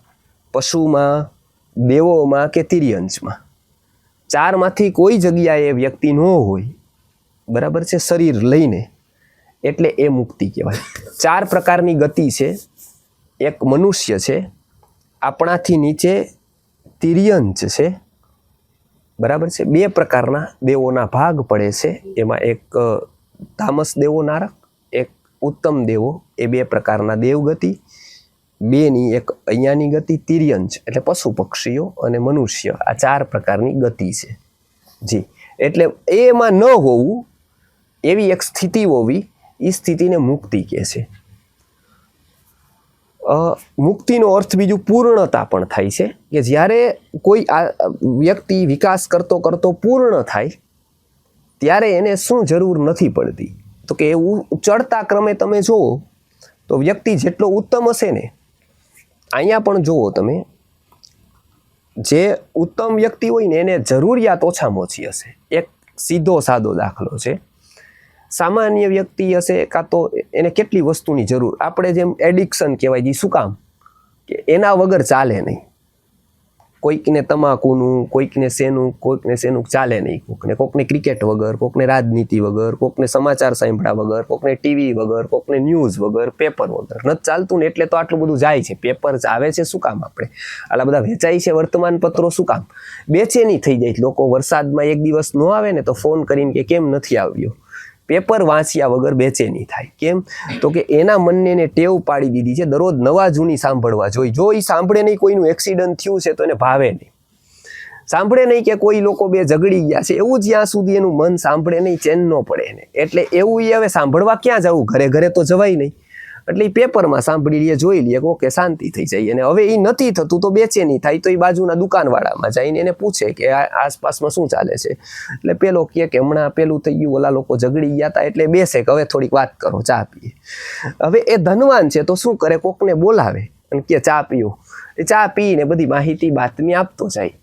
પશુમાં, દેવોમાં કે તિર્યંશમાં, ચારમાંથી કોઈ જગ્યાએ વ્યક્તિ ન હોય, બરાબર છે, શરીર લઈને, એટલે એ મુક્તિ કહેવાય. ચાર પ્રકારની ગતિ છે. એક મનુષ્ય છે, આપણાથી નીચે તિર્યંશ છે, બરાબર છે. બે પ્રકારના દેવોના ભાગ પડે છે. એમાં એક તામસ દેવો નારક, એક ઉત્તમ દેવો. એ બે પ્રકારના દેવગતિ. બેની એક અહીંયાની ગતિ તિર્યંશ એટલે પશુ પક્ષીઓ અને મનુષ્ય, આ ચાર પ્રકારની ગતિ છે. જી, એટલે એમાં ન હોવું એવી એક સ્થિતિ હોવી, એ સ્થિતિને મુક્તિ કહે છે. મુક્તિનો અર્થ બીજું પૂર્ણતા પણ થાય છે કે જ્યારે કોઈ વ્યક્તિ વિકાસ કરતો કરતો પૂર્ણ થાય ત્યારે એને શું જરૂર નથી પડતી, તો કે એવું ચડતા ક્રમે તમે જુઓ તો વ્યક્તિ જેટલો ઉત્તમ હશે ને, અહીંયા પણ જુઓ તમે, જે ઉત્તમ વ્યક્તિ હોય ને એને જરૂરિયાત ઓછામાં ઓછી હશે. એક સીધો સાદો દાખલો છે. સામાન્ય વ્યક્તિ હશે કાં તો એને કેટલી વસ્તુની જરૂર, આપણે જેમ એડિક્શન કહેવાય, જે શું કામ કે એના વગર ચાલે નહીં. કોઈકને તમાકુનું, કોઈકને શેનું ચાલે નહીં. કોકને ક્રિકેટ વગર, કોકને રાજનીતિ વગર, કોકને સમાચાર સાંભળ્યા વગર, કોકને ટીવી વગર, કોકને ન્યૂઝ વગર, પેપર વગર નથી ચાલતું ને. એટલે તો આટલું બધું જાય છે. પેપર આવે છે શું કામ, આપણે આટલા બધા વેચાય છે વર્તમાન પત્રો શું કામ. બેચેની થઈ જાય લોકો. વરસાદમાં એક દિવસ ન આવે ને તો ફોન કરીને કે કેમ નથી આવ્યો. પેપર વાંચ્યા વગર બેચેની થાય. કેમ, તો કે એના મનને એને ટેવ પાડી દીધી છે દરરોજ નવા જૂની સાંભળવા જોઈએ. જો એ સાંભળે નહીં કોઈનું એક્સિડન્ટ થયું છે તો એને ભાવે નહીં. સાંભળે નહીં કે કોઈ લોકો બે ઝઘડી ગયા છે, એવું જ્યાં સુધી એનું મન સાંભળે નહીં ચેન ન પડે એને. એટલે એવું એ હવે સાંભળવા ક્યાં જવું, ઘરે ઘરે તો જવાય નહીં. એટલે એ પેપરમાં સાંભળી લે, જોઈ લે, ઓકે શાંતિ થઈ જાય. અને હવે એ નથી થતું તો બેચેની થાય તો એ બાજુના દુકાનવાળામાં જઈને એને પૂછે કે આસપાસમાં શું ચાલે છે. એટલે પેલો કહે કે હમણાં પેલું થઈ ગયું, ઓલા લોકો ઝઘડી ગયા હતા. એટલે બેસે કે હવે થોડીક વાત કરો, ચા પીએ. હવે એ ધનવાન છે તો શું કરે, કોકને બોલાવે અને કે ચા પીઓ. એ ચા પીને બધી માહિતી બાતમી આપતો જાય.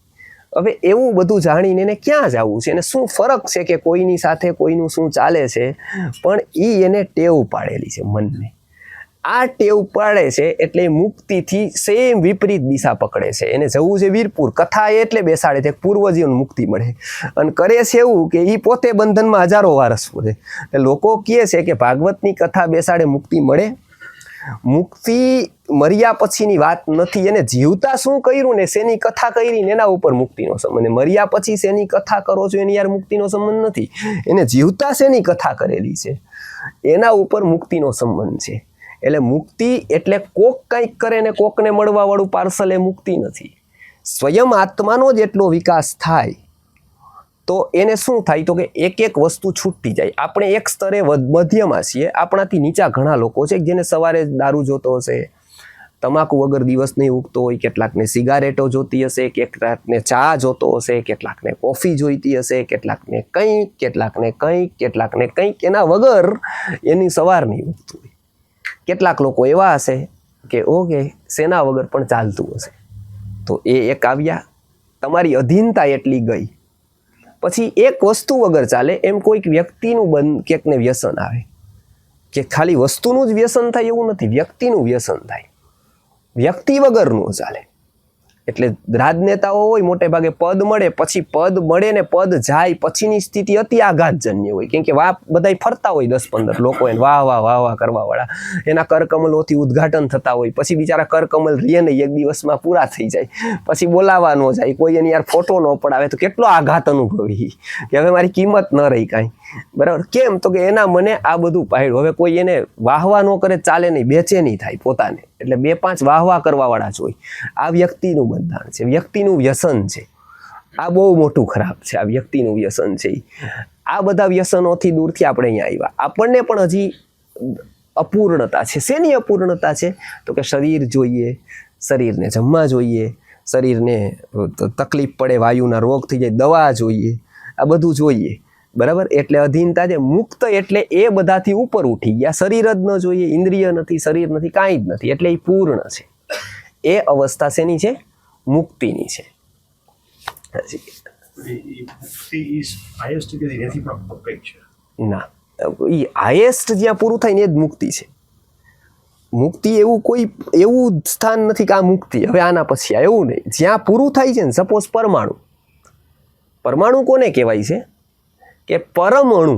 હવે એવું બધું જાણીને એને ક્યાં જવું છે, એને શું ફરક છે કે કોઈની સાથે કોઈનું શું ચાલે છે. પણ એ એને ટેવ પાડેલી છે મનને. આ ટેવ પાડે છે એટલે મુક્તિથી સેમ વિપરીત દિશા પકડે છે. એને જવું છે વીરપુર, કથા એટલે બેસાડે છે પૂર્વજીવન મુક્તિ મળે. અને કરે છે એવું કે એ પોતે બંધનમાં હજારો વારસ પૂરે. લોકો કહે છે કે ભાગવતની કથા બેસાડે મુક્તિ મળે. મુક્તિ મર્યા પછીની વાત નથી. એને જીવતા શું કર્યું ને શેની કથા કરી ને એના ઉપર મુક્તિનો સંબંધ. મર્યા પછી શેની કથા કરો છો એની યાર મુક્તિનો સંબંધ નથી. એને જીવતા શેની કથા કરેલી છે એના ઉપર મુક્તિનો સંબંધ છે. એટલે મુક્તિ એટલે કોક કંઈક કરે ને કોકને મળવા વાળું પાર્સલ એ મુક્તિ નથી. સ્વયં આત્માનો જ એટલો વિકાસ થાય તો એને શું થાય તો કે એક એક વસ્તુ છૂટતી જાય. આપણે એક સ્તરે મધ્યમાં છીએ. આપણાથી નીચા ઘણા લોકો છે જેને સવારે દારૂ જોતો હશે, તમાકુ વગર દિવસ નહીં ઉગતો હોય, કેટલાકને સિગારેટો જોતી હશે, કેટલાકને ચા જોતો હશે, કેટલાકને કોફી જોઈતી હશે, કેટલાકને કંઈક, કેટલાકને કંઈક, કેટલાકને કંઈક, એના વગર એની સવાર નહીં ઉગતું હોય. કેટલાક લોકો એવા હશે કે ઓકે સેના વગર પણ ચાલતું હશે. તો એ એક આવ્યા, તમારી અધીનતા એટલી ગઈ. પછી એક વસ્તુ વગર ચાલે એમ કોઈક વ્યક્તિનું ક્યાંકને વ્યસન આવે કે ખાલી વસ્તુનું જ વ્યસન થાય એવું નથી, વ્યક્તિનું વ્યસન થાય. વ્યક્તિ વગરનું ચાલે. એટલે રાજનેતાઓ હોય મોટે ભાગે પદ મળે, પછી પદ મળે ને પદ જાય પછીની સ્થિતિ અતિ આઘાતજન્ય હોય. કેમ કે વાહ બધા ફરતા હોય 10-15 લોકો એને વાહ વાહ વાહ વાહ કરવા વાળા, એના કરકમલોથી ઉદ્ઘાટન થતા હોય. પછી બિચારા કરકમલ રીએ નહીં, એક દિવસમાં પૂરા થઈ જાય, પછી બોલાવા ન જાય, કોઈ એની યાર ફોટો ન પડાવે તો કેટલો આઘાત અનુભવી કે હવે મારી કિંમત ન રહી કાંઈ. બરાબર? કેમ તો કે એના મને આ બધું પાડ્યું. હવે કોઈ એને વાહવા ન કરે ચાલે નહીં, બેચેની થાય પોતાને. એટલે 2-5 વાહવા કરવા વાળા જ હોય. આ વ્યક્તિનું બંધાણ છે, વ્યક્તિનું વ્યસન છે. આ બહુ મોટું ખરાબ છે. આ વ્યક્તિનું વ્યસન છે. આ બધા વ્યસનોથી દૂરથી આપણે અહીંયા આવ્યા. આપણને પણ હજી અપૂર્ણતા છે. શેની અપૂર્ણતા છે તો કે શરીર જોઈએ, શરીરને જમવા જોઈએ, શરીરને તકલીફ પડે, વાયુના રોગ થઈ જાય, દવા જોઈએ, આ બધું જોઈએ. બરાબર? એટલે અધીનતા છે. મુક્ત એટલે એ બધાથી ઉપર ઉઠી ગયા. શરીર જ ન જોઈએ, ઇન્દ્રિય નથી, શરીર નથી, કાંઈ જ નથી. એટલે એ પૂર્ણ છે. એ અવસ્થા શેની છે? મુક્તિની છે. ના, એ હાઈએસ્ટ જ્યાં પૂરું થાય ને એ જ મુક્તિ છે. મુક્તિ એવું કોઈ એવું સ્થાન નથી કે આ મુક્તિ હવે આના પછી આ, એવું નહીં. જ્યાં પૂરું થાય છે ને, સપોઝ પરમાણુ. પરમાણુ કોને કહેવાય છે કે પરમઅણુ.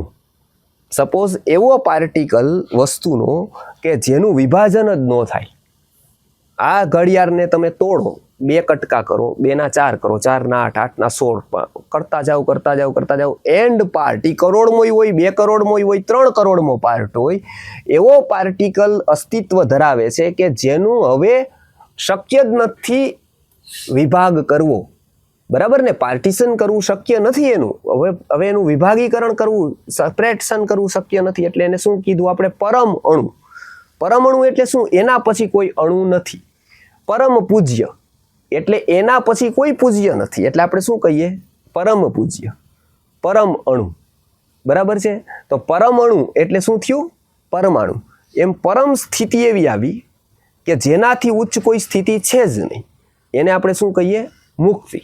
સપોઝ એવો પાર્ટિકલ વસ્તુનો કે જેનું વિભાજન જ ન થાય. આ ઘડિયાળને તમે તોડો, 2 કટકા કરો, 2 ના 4 કરો, 4 ના 8, 8 ના 16 કરતા જાઓ કરતા જાઓ કરતા જાઓ. એન્ડ પાર્ટ ઈ કરોડમોય હોય, 2 કરોડમોય હોય, 3 કરોડમો પાર્ટ હોય. એવો પાર્ટિકલ અસ્તિત્વ ધરાવે છે કે જેનું હવે શક્ય જ નથી વિભાગ કરવો. બરાબર ને? પાર્ટીશન કરવું શક્ય નથી એનું. હવે એનું વિભાગીકરણ કરવું, સેપરેશન કરવું શક્ય નથી. એટલે એને શું કીધું આપણે? પરમ અણુ. પરમ અણુ એટલે શું? એના પછી કોઈ અણુ નથી. પરમ પૂજ્ય એટલે એના પછી કોઈ પૂજ્ય નથી. એટલે આપણે શું કહીએ? પરમ પૂજ્ય, પરમ અણુ. બરાબર છે? તો પરમ અણુ એટલે શું થયું? પરમાણુ. એમ પરમ સ્થિતિ એવી આવી કે જેનાથી ઉચ્ચ કોઈ સ્થિતિ છે જ નહીં. એને આપણે શું કહીએ? મુક્તિ.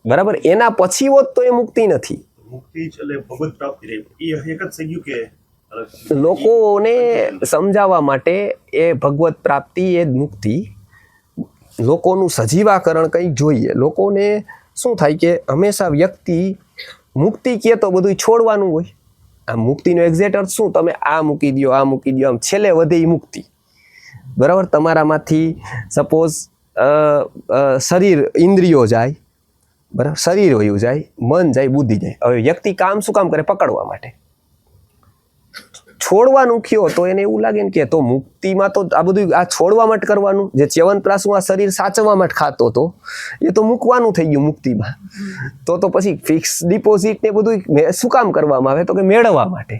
બરાબર? એના પછી હોત તો એ મુક્તિ નથી. મુક્તિ એટલે ભગવત પ્રાપ્તિ રહી. એ એક જ થઈ ગયું કે લોકોને સમજાવવા માટે એ ભગવત પ્રાપ્તિ એ જ મુક્તિ. લોકોનું સજીવાકરણ કંઈક જોઈએ. લોકોને શું થાય કે હંમેશા વ્યક્તિ મુક્તિ કહે તો બધું છોડવાનું હોય. આ મુક્તિનો એક્ઝેક્ટ અર્થ શું? તમે આ મૂકી દો, આ મૂકી દો, આમ છેલ્લે વધે એ મુક્તિ. બરાબર? તમારામાંથી સપોઝ શરીર, ઇન્દ્રિયો જાય, બરાબર, શરીર વયું જાય, મન જાય, બુદ્ધિ જાય. હવે વ્યક્તિ કામ શું કામ કરે? પકડવા માટે. છોડવાનું કયો તો એને એવું લાગે ને કે તો મુક્તિમાં તો આ બધું આ છોડવા માટે કરવાનું. જે ચ્યવનપ્રાશું આ શરીર સાચવવા માટે ખાતો હતો એ તો મૂકવાનું થઈ ગયું મુક્તિમાં. તો પછી ફિક્સ ડિપોઝિટ ને બધું શું કામ કરવામાં આવે? તો કે મેળવવા માટે.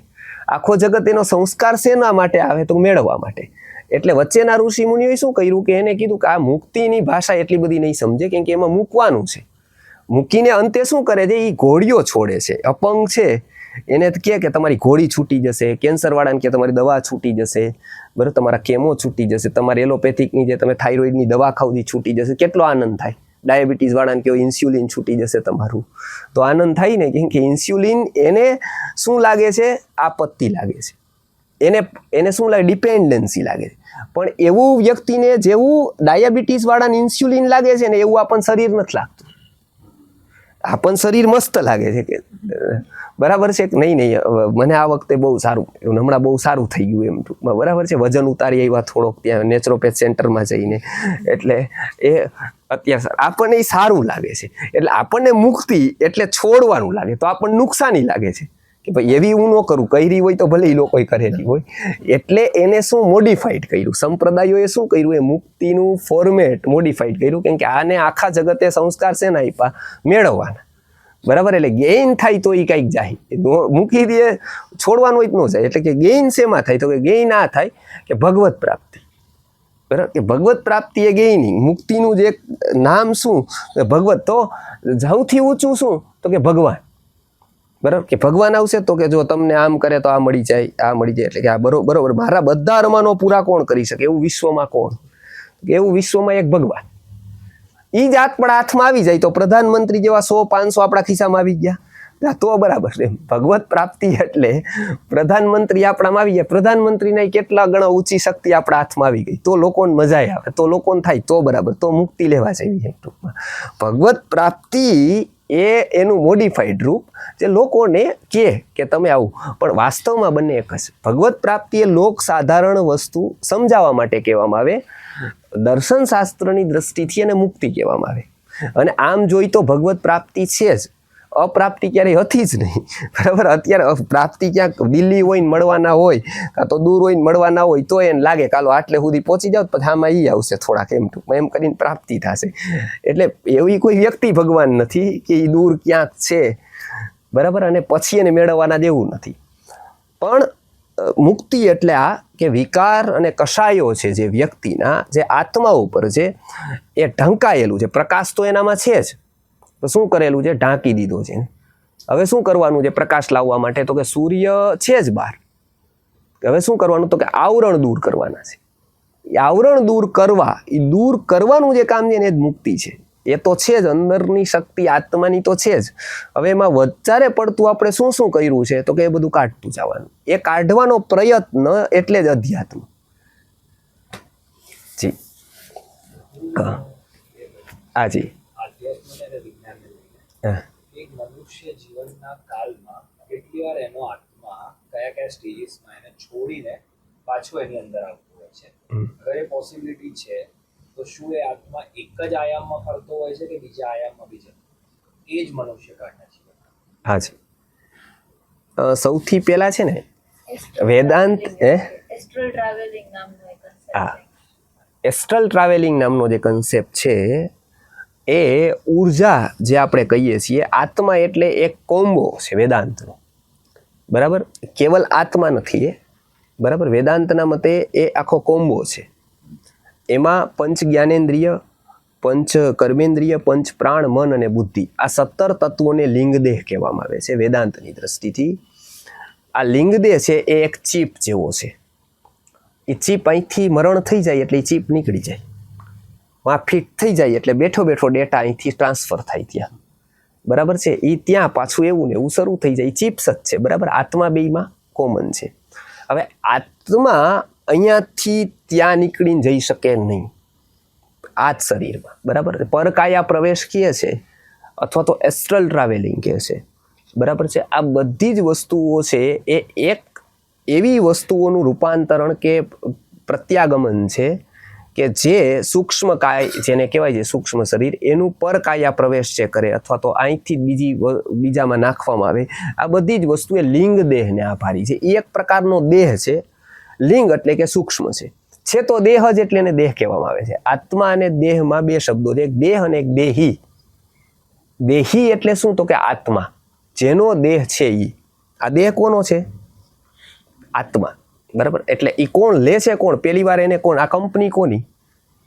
આખો જગત એનો સંસ્કાર શેના માટે આવે? તો મેળવવા માટે. એટલે વચ્ચેના ઋષિ મુનિઓએ શું કર્યું કે એને કીધું કે આ મુક્તિની ભાષા એટલી બધી નહીં સમજે, કેમ કે એમાં મૂકવાનું છે. મૂકીને અંતે શું કરે છે? એ ઘોડીઓ છોડે છે. અપંગ છે એને કહે કે તમારી ઘોડી છૂટી જશે, કેન્સરવાળાને કે તમારી દવા છૂટી જશે, બરાબર, તમારા કેમો છૂટી જશે, તમારી એલોપેથિકની જે તમે થાઇરોઇડની દવા ખાવતી છૂટી જશે. કેટલો આનંદ થાય. ડાયાબિટીસ વાળાને કહો ઇન્સ્યુલિન છૂટી જશે તમારું, તો આનંદ થાય ને. કેમ કે ઇન્સ્યુલિન એને શું લાગે છે? આપત્તિ લાગે છે. એને શું લાગે? ડિપેન્ડન્સી લાગે છે. પણ એવું વ્યક્તિને જેવું ડાયાબિટીસ વાળાને ઇન્સ્યુલિન લાગે છે ને એવું આપણને શરીર નથી લાગતું. આપણને શરીર મસ્ત લાગે છે કે બરાબર છે કે નહીં? મને આ વખતે બહુ સારું, હમણાં બહુ સારું થઈ ગયું એમ ટૂંકમાં, બરાબર છે. વજન ઉતારી આવ્યા થોડોક ત્યાં નેચરોપેથ સેન્ટરમાં જઈને, એટલે એ અત્યારે આપણને એ સારું લાગે છે. એટલે આપણને મુક્તિ એટલે છોડવાનું લાગે તો આપણને નુકસાની લાગે છે કે ભાઈ એવી હું ન કરું, કરી હોય તો ભલે એ લોકોએ કરેલી હોય. એટલે એને શું મોડિફાઈડ કર્યું સંપ્રદાયોએ, શું કર્યું એ મુક્તિનું ફોર્મેટ મોડિફાઈડ કર્યું, કેમ કે આને આખા જગતે સંસ્કાર છે ને આપ્યા મેળવવાના, બરાબર. એટલે ગેઇન થાય તો એ કંઈક જાય, મૂકી દે છોડવાનું જ ન જાય. એટલે કે ગેઇન શેમાં થાય? તો કે ગેઇન આ થાય કે ભગવત પ્રાપ્તિ, બરાબર. કે ભગવત પ્રાપ્તિ એ ગેઇનિંગ. મુક્તિનું જે નામ શું? ભગવત. તો સૌથી ઊંચું શું? તો કે ભગવાન, બરાબર. કે ભગવાન આવશે તો કે જો તમને આમ કરે તો આ મળી જાય, આ મળી જાય. એટલે કે આ બરોબર મારા બધા અરમાનો પૂરા કોણ કરી શકે? એવું વિશ્વમાં કોણ? એવું વિશ્વમાં એક ભગવાન. એ જ આપણા હાથમાં આવી જાય તો પ્રધાનમંત્રી જેવા 100-500 આપણા ખિસ્સામાં આવી ગયા તો બરાબર છે. ભગવત પ્રાપ્તિ એટલે પ્રધાનમંત્રી આપણામાં આવી ગયા, પ્રધાનમંત્રીને કેટલા ગણા ઊંચી શક્તિ આપણા હાથમાં આવી ગઈ તો લોકોને મજા આવે, તો લોકોને થાય તો બરાબર, તો મુક્તિ લેવા જેવી. ટૂંકમાં ભગવત પ્રાપ્તિ એ એનું મોડિફાઈડ રૂપ જે લોકોને કે તમે આવું, પણ વાસ્તવમાં બંને એક જ. ભગવત પ્રાપ્તિ એ લોક સાધારણ વસ્તુ સમજાવવા માટે કહેવામાં આવે, દર્શન શાસ્ત્રની દ્રષ્ટિથી એને મુક્તિ કહેવામાં આવે. અને આમ જોઈ તો ભગવત પ્રાપ્તિ છે જ, અપ્રાપ્તિ ક્યારેય હતી જ નહીં, બરાબર. અત્યારે પ્રાપ્તિ ક્યાંક દિલ્હી હોય ને મળવાના હોય, કાં તો દૂર હોય ને મળવાના હોય, તો એને લાગે કાલો આટલે સુધી પહોંચી જાવ પછી આમાં ઈ આવશે થોડાક એમ ટૂંકમાં, એમ કરીને પ્રાપ્તિ થશે. એટલે એવી કોઈ વ્યક્તિ ભગવાન નથી કે એ દૂર ક્યાંક છે, બરાબર, અને પછી એને મેળવવાના દેવું નથી. પણ મુક્તિ એટલે આ કે વિકાર અને કષાયો છે જે વ્યક્તિના, જે આત્મા ઉપર છે એ ઢંકાયેલું છે. પ્રકાશ તો એનામાં છે જ, તો શું કરેલું છે? ઢાંકી દીધો છે. હવે શું કરવાનું છે પ્રકાશ લાવવા માટે? તો કે સૂર્ય છે જ બહાર, હવે શું કરવાનું? તો કે આવરણ દૂર કરવાના છે. એ આવરણ દૂર કરવા, એ દૂર કરવાનું જે કામ છે ને એ જ મુક્તિ છે. એ તો છે જ, અંદરની શક્તિ આત્માની તો છે જ. હવે એમાં વધારે પડતું આપણે શું શું કર્યું છે? તો કે એ બધું કાઢતું જવાનું. એ કાઢવાનો પ્રયત્ન એટલે જ અધ્યાત્મ. જી હા, હા જી. એક મનુષ્ય જીવનના કાલમાં કેટલી વાર એનો આત્મા કયા કયા સ્ટેજીસમાં એને છોડીને પાછો એની અંદર આવતો હોય છે? અગર એ પોસિબિલિટી છે તો શું એ આત્મા એક જ આયામમાં ફરતો હોય છે કે બીજા આયામમાં બીજા? એ જ મનુષ્ય કાળના જીવનમાં. હા જી. સૌથી પહેલા છે ને વેદાંત એસ્ટ્રલ ટ્રાવેલિંગ નામનો એક concept હા, છે. એસ્ટ્રલ ટ્રાવેલિંગ નામનો જે કન્સેપ્ટ છે એ ઉર્જા જે આપણે કહીએ છીએ, આત્મા એટલે એક કોમ્બો છે વેદાંતનો, બરાબર. કેવલ આત્મા નથી એ, બરાબર. વેદાંતના મતે એ આખો કોમ્બો છે. એમાં પંચ જ્ઞાનેન્દ્રિય, પંચ કર્મેન્દ્રિય, પંચ પ્રાણ, મન અને બુદ્ધિ, આ 17 તત્વોને લિંગદેહ કહેવામાં આવે છે વેદાંતની દ્રષ્ટિથી. આ લિંગદેહ છે એ એક ચીપ જેવો છે. એ ચીપ અહીંથી મરણ થઈ જાય એટલે એ ચીપ નીકળી જાય, માં ફિટ થઈ જાય એટલે બેઠો બેઠો ડેટા અહીંથી ટ્રાન્સફર થાય ત્યાં, બરાબર છે. એ ત્યાં પાછું એવું ને એવું શરૂ થઈ જાય, ચિપ્સ જ છે, બરાબર. આત્મા બેયમાં કોમન છે. હવે આત્મા અહીંયાથી ત્યાં નીકળીને જઈ શકે નહીં આ જ શરીરમાં, બરાબર. પરકાયા પ્રવેશ કહે છે અથવા તો એસ્ટ્રલ ટ્રાવેલિંગ કહે છે, બરાબર છે. આ બધી જ વસ્તુઓ છે એ એક એવી વસ્તુઓનું રૂપાંતરણ કે પ્રત્યાગમન છે કે જે સૂક્ષ્મ કાય જેને કહેવાય છે સૂક્ષ્મ શરીર, એનું પરકાયા પ્રવેશ જે કરે અથવા તો અહીંથી બીજામાં નાખવામાં આવે, આ બધી જ વસ્તુ એ લિંગ દેહને આભારી છે. એ એક પ્રકારનો દેહ છે. લિંગ એટલે કે સૂક્ષ્મ છે તો દેહ જ એટલે એને દેહ કહેવામાં આવે છે. આત્મા અને દેહમાં બે શબ્દો છે, એક દેહ અને એક દેહી. દેહી એટલે શું? તો કે આત્મા, જેનો દેહ છે એ. આ દેહ કોનો છે? આત્મા, બરાબર. એટલે એ કોણ લે છે? કોણ પહેલી વાર એને કોણ? આ કંપની કોની?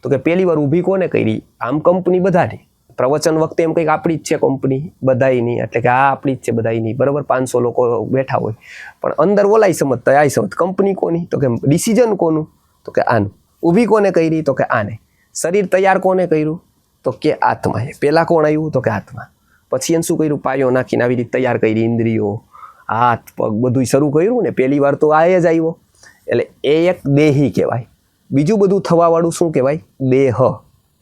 તો કે પહેલી વાર ઊભી કોને કરી? આમ કંપની બધાની. પ્રવચન વખતે એમ કંઈક આપણી જ છે કંપની બધાયની, એટલે કે આ આપણી જ છે બધાયની, બરાબર. 500 લોકો બેઠા હોય પણ અંદર ઓલાય સમજતા આ સમજ. કંપની કોની? તો કે ડિસિઝન કોનું? તો કે આનું. ઊભી કોને કરી? તો કે આને. શરીર તૈયાર કોને કર્યું? તો કે આત્માએ. પહેલા કોણ આવ્યું? તો કે આત્મા. પછી એને શું કર્યું? પાયો નાખીને આવી રીતે તૈયાર કરી, ઇન્દ્રિયો, હાથ પગ બધું શરૂ કર્યું ને. પહેલી વાર તો આ જ આવ્યો, એટલે એ એક દેહી કહેવાય. બીજું બધું થવાવાળું શું કહેવાય? દેહ.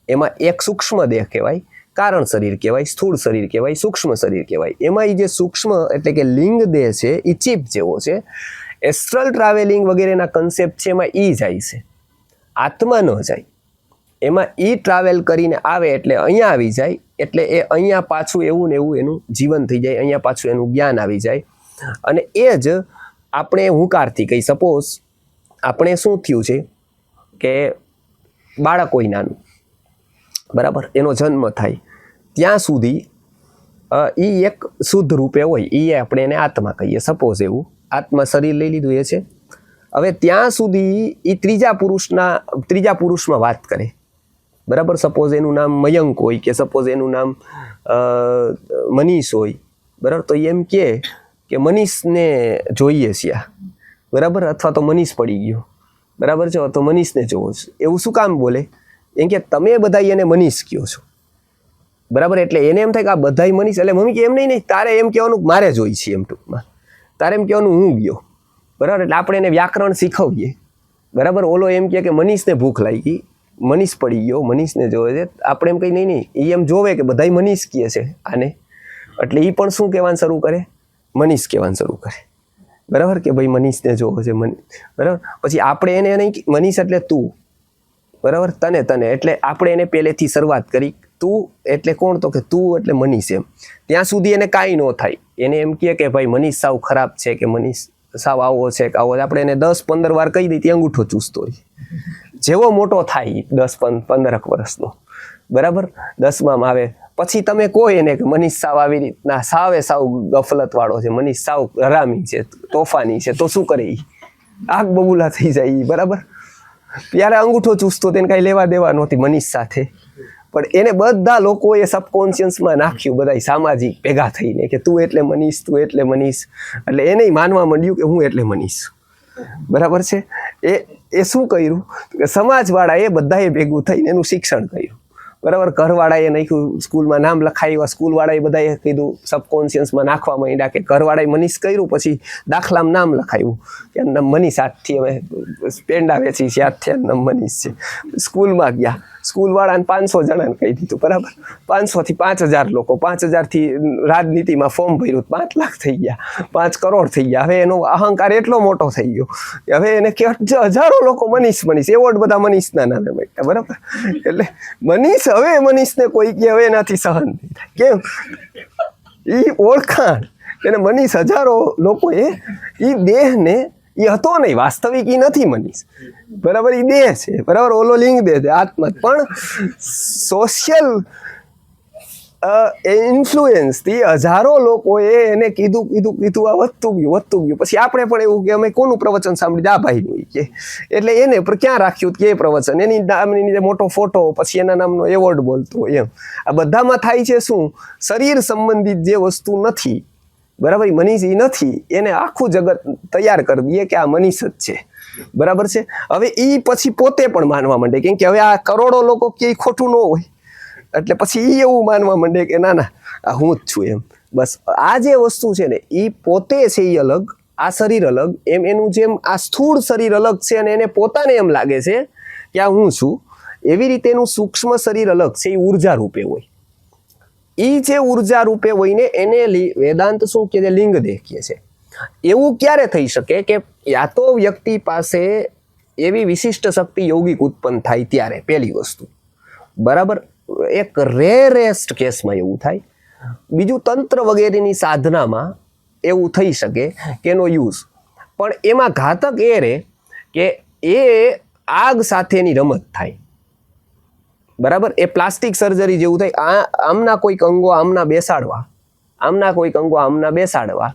એમાં એક સૂક્ષ્મ દેહ કહેવાય, કારણ શરીર કહેવાય, સ્થૂળ શરીર કહેવાય, સૂક્ષ્મ શરીર કહેવાય. એમાં જે સૂક્ષ્મ એટલે કે લિંગ દેહ છે એ ચીપ જેવો છે. એસ્ટ્રલ ટ્રાવેલિંગ વગેરેના કન્સેપ્ટ છે એમાં ઈ જાય છે, આત્મા ન જાય. એમાં ઈ ટ્રાવેલ કરીને આવે એટલે અહીંયા આવી જાય, એટલે એ અહીંયા પાછું એવું ને એવું એનું જીવન થઈ જાય, અહીંયા પાછું એનું જ્ઞાન આવી જાય. અને એ જ આપણે હુંકારથી કહી, સપોઝ આપણે શું થયું છે કે બાળક હોય નાનું, બરાબર, એનો જન્મ થાય ત્યાં સુધી એ એક શુદ્ધ રૂપે હોય, એ આપણે એને આત્મા કહીએ. સપોઝ એવું આત્મા શરીર લઈ લીધું એ છે. હવે ત્યાં સુધી એ ત્રીજા પુરુષમાં વાત કરે, બરાબર. સપોઝ એનું નામ મયંક હોય કે સપોઝ એનું નામ મનીષ હોય, બરાબર. તો એમ કે મનીષને જોઈએ છે આ, બરાબર, અથવા તો મનીષ પડી ગયો, બરાબર છે, તો મનીષને જોવો છે. એવું શું કામ બોલે? એમ કે તમે બધા એને મનીષ કહો છો, બરાબર. એટલે એને એમ થાય કે આ બધાય મનીષ. એટલે મમ્મી કે એમ નહીં, તારે એમ કહેવાનું મારે જોઈ છે, એમ ટૂંકમાં તારે એમ કહેવાનું હું ગયો, બરાબર. એટલે આપણે એને વ્યાકરણ શીખવીએ, બરાબર. ઓલો એમ કે મનીષને ભૂખ લાગી, મનીષ પડી ગયો, મનીષને જોવે છે. આપણે એમ કંઈ નહીં, એ એમ જોવે કે બધાય મનીષ કહે છે આને, એટલે એ પણ શું કહેવાનું શરૂ કરે? મનીષ કહેવાનું શરૂ કરે, બરાબર. કે ભાઈ મનીષને જોવે છે, બરાબર. પછી આપણે એને નહીં, મનીષ એટલે તું, બરાબર, તને. એટલે આપણે એને પહેલેથી શરૂઆત કરી, તું એટલે કોણ? તો કે તું એટલે મનીષ. એમ ત્યાં સુધી એને કાંઈ ન થાય. એને એમ કહે કે ભાઈ મનીષ સાવ ખરાબ છે, કે મનીષ સાવ આવો છે કે આવો. આપણે એને 10-15 વાર કહી દઈએ, ત્યાં અંગૂઠો ચૂસતો હોય. જેવો મોટો થાય 10-15 વર્ષનો, બરાબર, 10માં આવે પછી તમે કહો એને કે મનીષ સાવ આવી રીતના સાવ ગફલત વાળો છે, મનીષ સાવ હરામી છે, તોફાની છે, તો શું કરે? આગ બબૂલા થઈ જાય, બરાબર. ત્યારે અંગૂઠો ચૂસતો, તેને કાંઈ લેવા દેવા નહોતી મનીષ સાથે. પણ એને બધા લોકોએ સબકોન્શિયસમાં નાખ્યું, બધા સામાજિક ભેગા થઈને, કે તું એટલે મનીષ, તું એટલે મનીષ. એટલે એને માનવા માંડ્યું કે હું એટલે મનીષ, બરાબર છે. એ શું કર્યું કે સમાજવાળાએ બધાએ ભેગું થઈને એનું શિક્ષણ કર્યું, બરાબર. ઘરવાળાએ નાખ્યું, સ્કૂલમાં નામ લખાવ્યા, સ્કૂલવાળાએ બધાએ કીધું, સબકોન્શિયસમાં નાખવા માંડ્યા કે ઘરવાળાએ મનીષ કર્યું, પછી દાખલામાં નામ લખાવ્યું કે મનીષ આજથી અમે પેંડા વેચી છે, આજથી નામ મનીષ છે. સ્કૂલમાં ગયા, સ્કૂલવાળાને 500 જણાને કહી દીધું, બરાબર. 500 થી 5000 લોકો, 5000 થી રાજનીતિમાં ફોર્મ ભર્યું, 5 લાખ થઈ ગયા, 5 કરોડ થઈ ગયા. હવે એનો અહંકાર એટલો મોટો થઈ ગયો કે હવે એને કે હજારો લોકો મનીષ, એવોર્ડ બધા મનીષના નામે મળ્યા, બરાબર. એટલે મનીષ, હવે મનીષને કોઈ કે હવે એનાથી સહન નહીં થાય. કેમ? એ ઓળખાણ, એને મનીષ હજારો લોકોએ એ દેહને, એ હતો નહીં, વાસ્તવિક એ નથી મનીષ, બરાબર. એ દેહ છે, બરાબર. ઓલો લિંગ દેહ છે, આત્મા. પણ સોશિયલ ઇન્ફ્લુએન્સથી હજારો લોકોએ એને કીધું, આ વધતું ગયું. પછી આપણે પણ એવું કે અમે કોનું પ્રવચન સાંભળ્યું? આ ભાઈનું. કે એટલે એને પર ક્યાં રાખ્યું કે એ પ્રવચન, એની નામની નીચે મોટો ફોટો, પછી એના નામનો એવોર્ડ બોલતો, એમ. આ બધામાં થાય છે શું? શરીર સંબંધિત જે વસ્તુ નથી, બરાબર, મનીષ એ નથી, એને આખું જગત તૈયાર કરી દઈએ કે આ મનીષ જ છે, બરાબર છે. હવે એ પછી પોતે પણ માનવા માંડે, કેમ કે હવે આ કરોડો લોકો કે ખોટું ન હોય, એટલે પછી એ એવું માનવા માંડે કે ના આ હું જ છું, એમ. બસ આ જે વસ્તુ છે ને, એ પોતે છે, એ અલગ, આ શરીર અલગ. એમ એનું જેમ આ સ્થૂળ શરીર અલગ છે અને એને પોતાને એમ લાગે છે કે આ હું છું, એવી રીતે એનું સૂક્ષ્મ શરીર અલગ છે, એ ઉર્જા રૂપે હોય. એ જે ઉર્જા રૂપે હોય ને એને વેદાંત શું કહે છે? લિંગ દેહ કહે છે. એવું ક્યારે થઈ શકે કે યા તો વ્યક્તિ પાસે એવી વિશિષ્ટ શક્તિ yogિક ઉત્પન્ન થાય ત્યારે, પહેલી વસ્તુ, બરાબર. એક રેરેસ્ટ કેસમાં એવું થાય. બીજું, તંત્ર વગેરેની સાધનામાં એવું થઈ શકે કે એનો યુઝ, પણ એમાં ઘાતક એ રહે કે એ આગ સાથેની રમત થાય, બરાબર. એ પ્લાસ્ટિક સર્જરી જેવું થાય. આમના કોઈક અંગો આમના બેસાડવા, આમના કોઈક અંગો આમના બેસાડવા,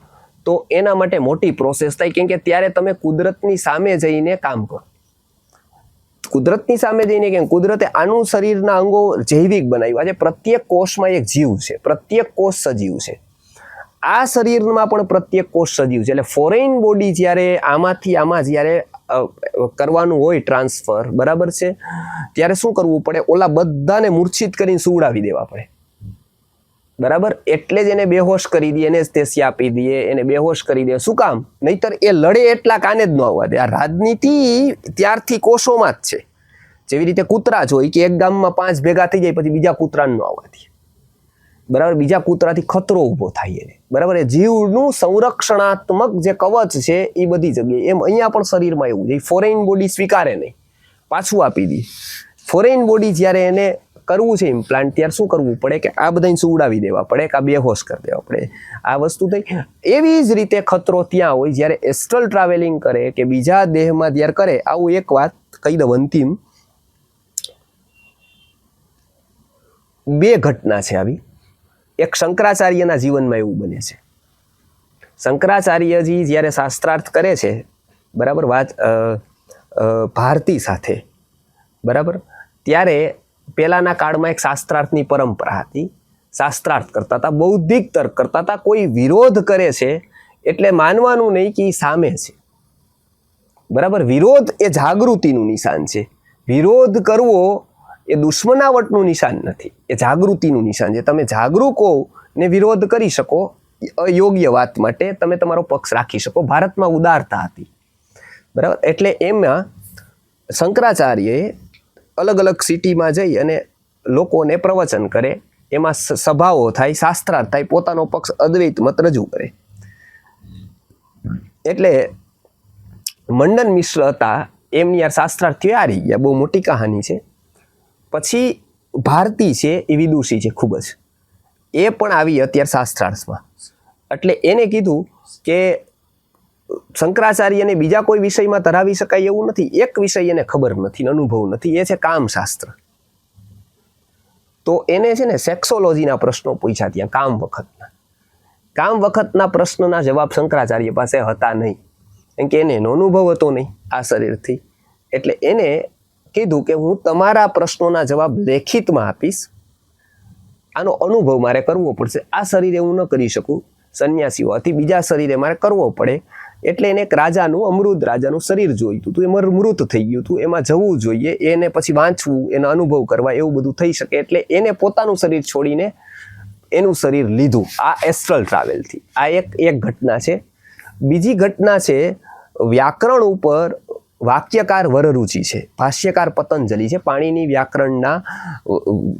તો એના માટે મોટી પ્રોસેસ થાય, કેમ કે ત્યારે તમે કુદરતની સામે જઈને કામ કરો. કુદરતની સામે જઈને, કેમ કુદરતે આનું શરીરના અંગો જૈવિક બનાવ્યા છે. પ્રત્યેક કોષમાં એક જીવ છે, પ્રત્યેક કોષ સજીવ છે. આ શરીરમાં પણ પ્રત્યેક કોષ સજીવ છે. એટલે ફોરેન બોડી જ્યારે આમાંથી આમાં જ્યારે કરવાનું હોય ટ્રાન્સફર, બરાબર છે, ત્યારે શું કરવું પડે? ઓલા બધાને મૂર્છિત કરીને સુવડાવી દેવા પડે, બરાબર. એટલે જ એને બેહોશ કરી દઈએ, એનેસ્થેસિયા આપી દઈએ, એને બેહોશ કરી દે. શું કામ? નહીતર એ લડે એટલા કાને જ ન આવવા દે. આ રાજનીતિ ત્યારથી કોષોમાં જ છે. જેવી રીતે કૂતરા જોઈ કે એક ગામમાં 5 ભેગા થઈ જાય, પછી બીજા કૂતરાને ન આવવા દે, બરાબર, બીજા કૂતરાથી ખતરો ઊભો થાય એને, બરાબર. એ જીવનું સંરક્ષણાત્મક જે કવચ છે એ બધી જગ્યાએ, એમ અહીંયા પણ શરીરમાં એવું છે. ફોરેન બોડી સ્વીકારે નહીં, પાછું આપી દે. ફોરેન બોડી જ્યારે એને કરવું છે ઇમ્પ્લાન્ટ, ત્યારે શું કરવું પડે કે આ બધાને સુવડાવી દેવા પડે કે આ બેહોશ કરી દેવા પડે. આ વસ્તુ થઈ. એવી જ રીતે ખતરો ત્યાં હોય જ્યારે એસ્ટ્રલ ટ્રાવેલિંગ કરે કે બીજા દેહમાં જ્યારે કરે. આવું એક વાત કહી દઉં અંતિમ. 2 ઘટના છે આવી. એક શંકરાચાર્યના જીવનમાં એવું બને છે. શંકરાચાર્યજી જ્યારે શાસ્ત્રાર્થ કરે છે, બરાબર, ભારતી સાથે, બરાબર, ત્યારે પહેલાના કાળમાં એક શાસ્ત્રાર્થની પરંપરા હતી. શાસ્ત્રાર્થ કરતા હતા, બૌદ્ધિક તર્ક કરતા હતા. કોઈ વિરોધ કરે છે એટલે માનવાનું નહીં કે એ સામે છે, બરાબર. વિરોધ એ જાગૃતિનું નિશાન છે. વિરોધ કરવો એ દુશ્મનાવટનું નિશાન નથી, એ જાગૃતિનું નિશાન છે. તમે જાગૃત હો ને વિરોધ કરી શકો યોગ્ય વાત માટે, તમે તમારો પક્ષ રાખી શકો. ભારતમાં ઉદારતા હતી, બરાબર. એટલે એમાં શંકરાચાર્યએ અલગ અલગ સિટીમાં જઈ અને લોકોને પ્રવચન કરે, એમાં સભાઓ થાય, શાસ્ત્રાર્થ થાય, પોતાનો પક્ષ અદ્વૈત મત રજૂ કરે. એટલે મંડન મિશ્ર હતા, એમની યાર શાસ્ત્રાર્થીઓ હારી ગયા. બહુ મોટી કહાની છે. પછી ભારતી છે એ વિદુષી છે ખૂબ જ, એ પણ આવી અત્યારે શાસ્ત્રાર્થમાં. એટલે એને કીધું કે શંકરાચાર્યને બીજા કોઈ વિષયમાં ધરાવી શકાય એવું નથી. એક વિષય એને ખબર નથી, અનુભવ નથી, એ છે કામશાસ્ત્ર. તો એને છે ને સેક્સોલોજીના પ્રશ્નો પૂછ્યા ત્યાં કામ વખતના પ્રશ્નના જવાબ શંકરાચાર્ય પાસે હતા નહીં, કેમ કે એને એનો અનુભવ હતો નહીં આ શરીરથી. એટલે એને કીધું કે હું તમારા પ્રશ્નોના જવાબ લેખિતમાં આપીશ, આનો અનુભવ મારે કરવો પડશે. આ શરીરે હું ન કરી શકું, સંન્યાસી હોવાથી બીજા શરીરે મારે કરવો પડે. એટલે એને એક રાજાનું, અમૃત રાજાનું શરીર જોઈતું હતું. એ મૃત થઈ ગયું હતું, એમાં જવું જોઈએ, એને પછી વાંચવું, એનો અનુભવ કરવા, એવું બધું થઈ શકે. એટલે એને પોતાનું શરીર છોડીને એનું શરીર લીધું આ એસ્ટ્રલ ટ્રાવેલથી. આ એક ઘટના છે. બીજી ઘટના છે, વ્યાકરણ ઉપર વાક્યકાર વરરુચિ છે, ભાષ્યકાર પતંજલિ છે, પાણીની વ્યાકરણના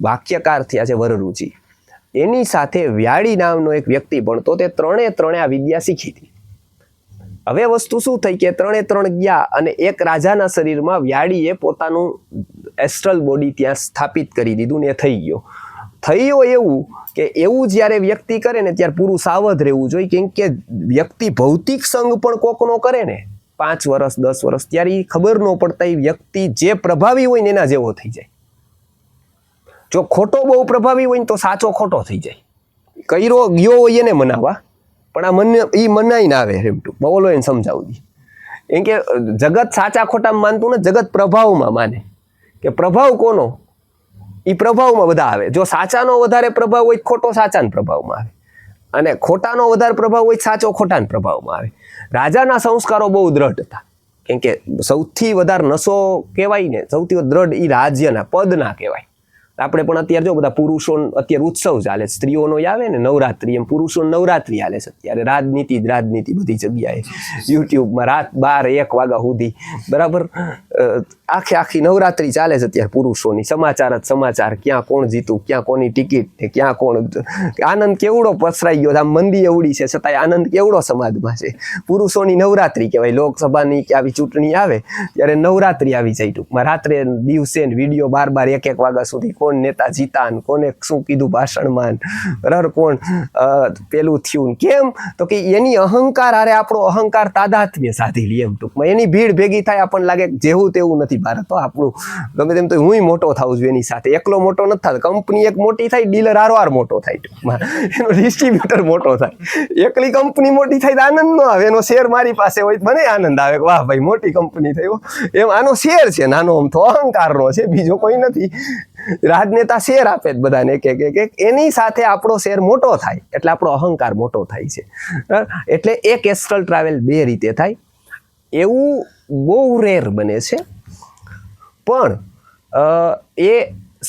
વાક્યકાર થયા છે વરરુચિ. એની સાથે વ્યાળી નામનો એક વ્યક્તિ ભણતો, તે ત્રણે આ વિદ્યા શીખી હતી. હવે વસ્તુ શું થઈ કે 3 ગયા અને એક રાજાના શરીરમાં વ્યાળીએ પોતાનું એસ્ટ્રલ બોડી ત્યાં સ્થાપિત કરી દીધું ને એ થઈ ગયો એવું કે એવું જ્યારે વ્યક્તિ કરે ને ત્યારે પૂરું સાવધ રહેવું જોઈએ. કેમ કે વ્યક્તિ ભૌતિક સંગ પણ કોકનો કરે ને 5 વર્ષ 10 વર્ષ, ત્યારે એ ખબર ન પડતા એ વ્યક્તિ જે પ્રભાવી હોય ને એના જેવો થઈ જાય. જો ખોટો બહુ પ્રભાવી હોય ને તો સાચો ખોટો થઈ જાય. કઈરો ગયો હોય એને મનાવા, પણ આ મનાઈ ના આવે. એમ ટૂંક બોલો એને સમજાવું દી. એમ કે જગત સાચા ખોટામાં માનતું ને, જગત પ્રભાવમાં માને કે પ્રભાવ કોનો, એ પ્રભાવમાં બધા આવે. જો સાચાનો વધારે પ્રભાવ હોય ખોટો સાચાના પ્રભાવમાં આવે, અને ખોટાનો વધારે પ્રભાવ હોય સાચો ખોટાના પ્રભાવમાં આવે. રાજાના સંસ્કારો બહુ દ્રઢ હતા, કેમ કે સૌથી વધારે નશો કહેવાય ને, સૌથી દ્રઢ એ રાજ્યના પદના કહેવાય. આપણે પણ અત્યારે જો બધા પુરુષો અત્યારે ઉત્સવ ચાલે, સ્ત્રીઓનો આવે ને નવરાત્રી, એમ પુરુષો નવરાત્રી હાલે છે અત્યારે. રાજનીતિ બધી જગ્યાએ યુટ્યુબમાં રાત 12-1 વાગ્યા સુધી, બરાબર, આખી નવરાત્રી ચાલે છે અત્યારે પુરુષોની. સમાચાર, ક્યાં કોણ જીતું, ક્યાં કોની ટિકિટ, ક્યાં કોણ. આનંદ કેવડો પસરાઈ ગયો, આમ મંદી એવડી છે છતાં આનંદ કેવડો સમાજમાં છે. પુરુષોની નવરાત્રી કહેવાય. લોકસભાની કે આવી ચૂંટણી આવે ત્યારે નવરાત્રી આવી જાય. ટૂંકમાં રાત્રે દિવસે વિડીયો 12-1 વાગ્યા સુધી કોણ નેતા જીતા, કોને શું કીધું ભાષણમાં, બરાબર, કોણ પેલું થયું. કેમ તો કે એની અહંકાર હારે આપણો અહંકાર તાદાત્મ્ય સાધી લે. એમ ટૂંકમાં એની ભીડ ભેગી થાય, આપણને લાગે જેવું તેવું નથી ભારત આપણું. ગમે તેમ તો હું મોટો થાઉં છું એની સાથે. એકલો મોટો નથી થતો. કંપની એક મોટી થાય, ડીલર હારવાર મોટો થાય, ટૂંકમાં એનો ડિસ્ટ્રીબ્યુટર મોટો થાય. એકલી કંપની મોટી થાય તો આનંદ ન આવે. એનો શેર મારી પાસે હોય તો મને આનંદ આવે કે વાહ ભાઈ મોટી કંપની થયો. એમ આનો શેર છે નાનો, આમ તો અહંકારનો છે, બીજો કોઈ નથી. રાજનેતા શેર આપે જ બધાને એક. એની સાથે આપણો શેર મોટો થાય એટલે આપણો અહંકાર મોટો થાય છે. એટલે એક એસ્ટ્રલ ટ્રાવેલ 2 રીતે થાય. એવું બહુ રેર બને છે, પણ એ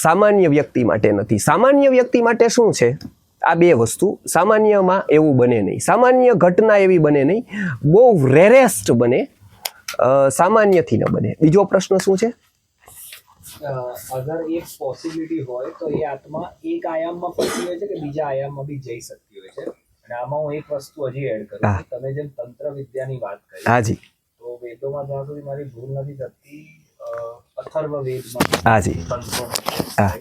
સામાન્ય વ્યક્તિ માટે નથી. સામાન્ય વ્યક્તિ માટે શું છે, આ 2 વસ્તુ. સામાન્યમાં એવું બને નહીં, સામાન્ય ઘટના એવી બને નહીં, બહુ રેરેસ્ટ બને, સામાન્યથી ન બને. બીજો પ્રશ્ન શું છે? અગર એક પોસિબિલિટી હોય તો એ આત્મા એક આયામમાં ફરતી હોય છે કે બીજા આયામમાં બી જઈ શકતી હોય છે. અને આમાં હું એક વસ્તુ હજી એડ કરું હા. છું. તમે જેમ તંત્ર વિદ્યાની વાત કરી હાજી તો વેદોમાં જ્યાં સુધી મારી ભૂલ નથી થતી અથર્વ વેદમાં હાજી તંત્રો હા.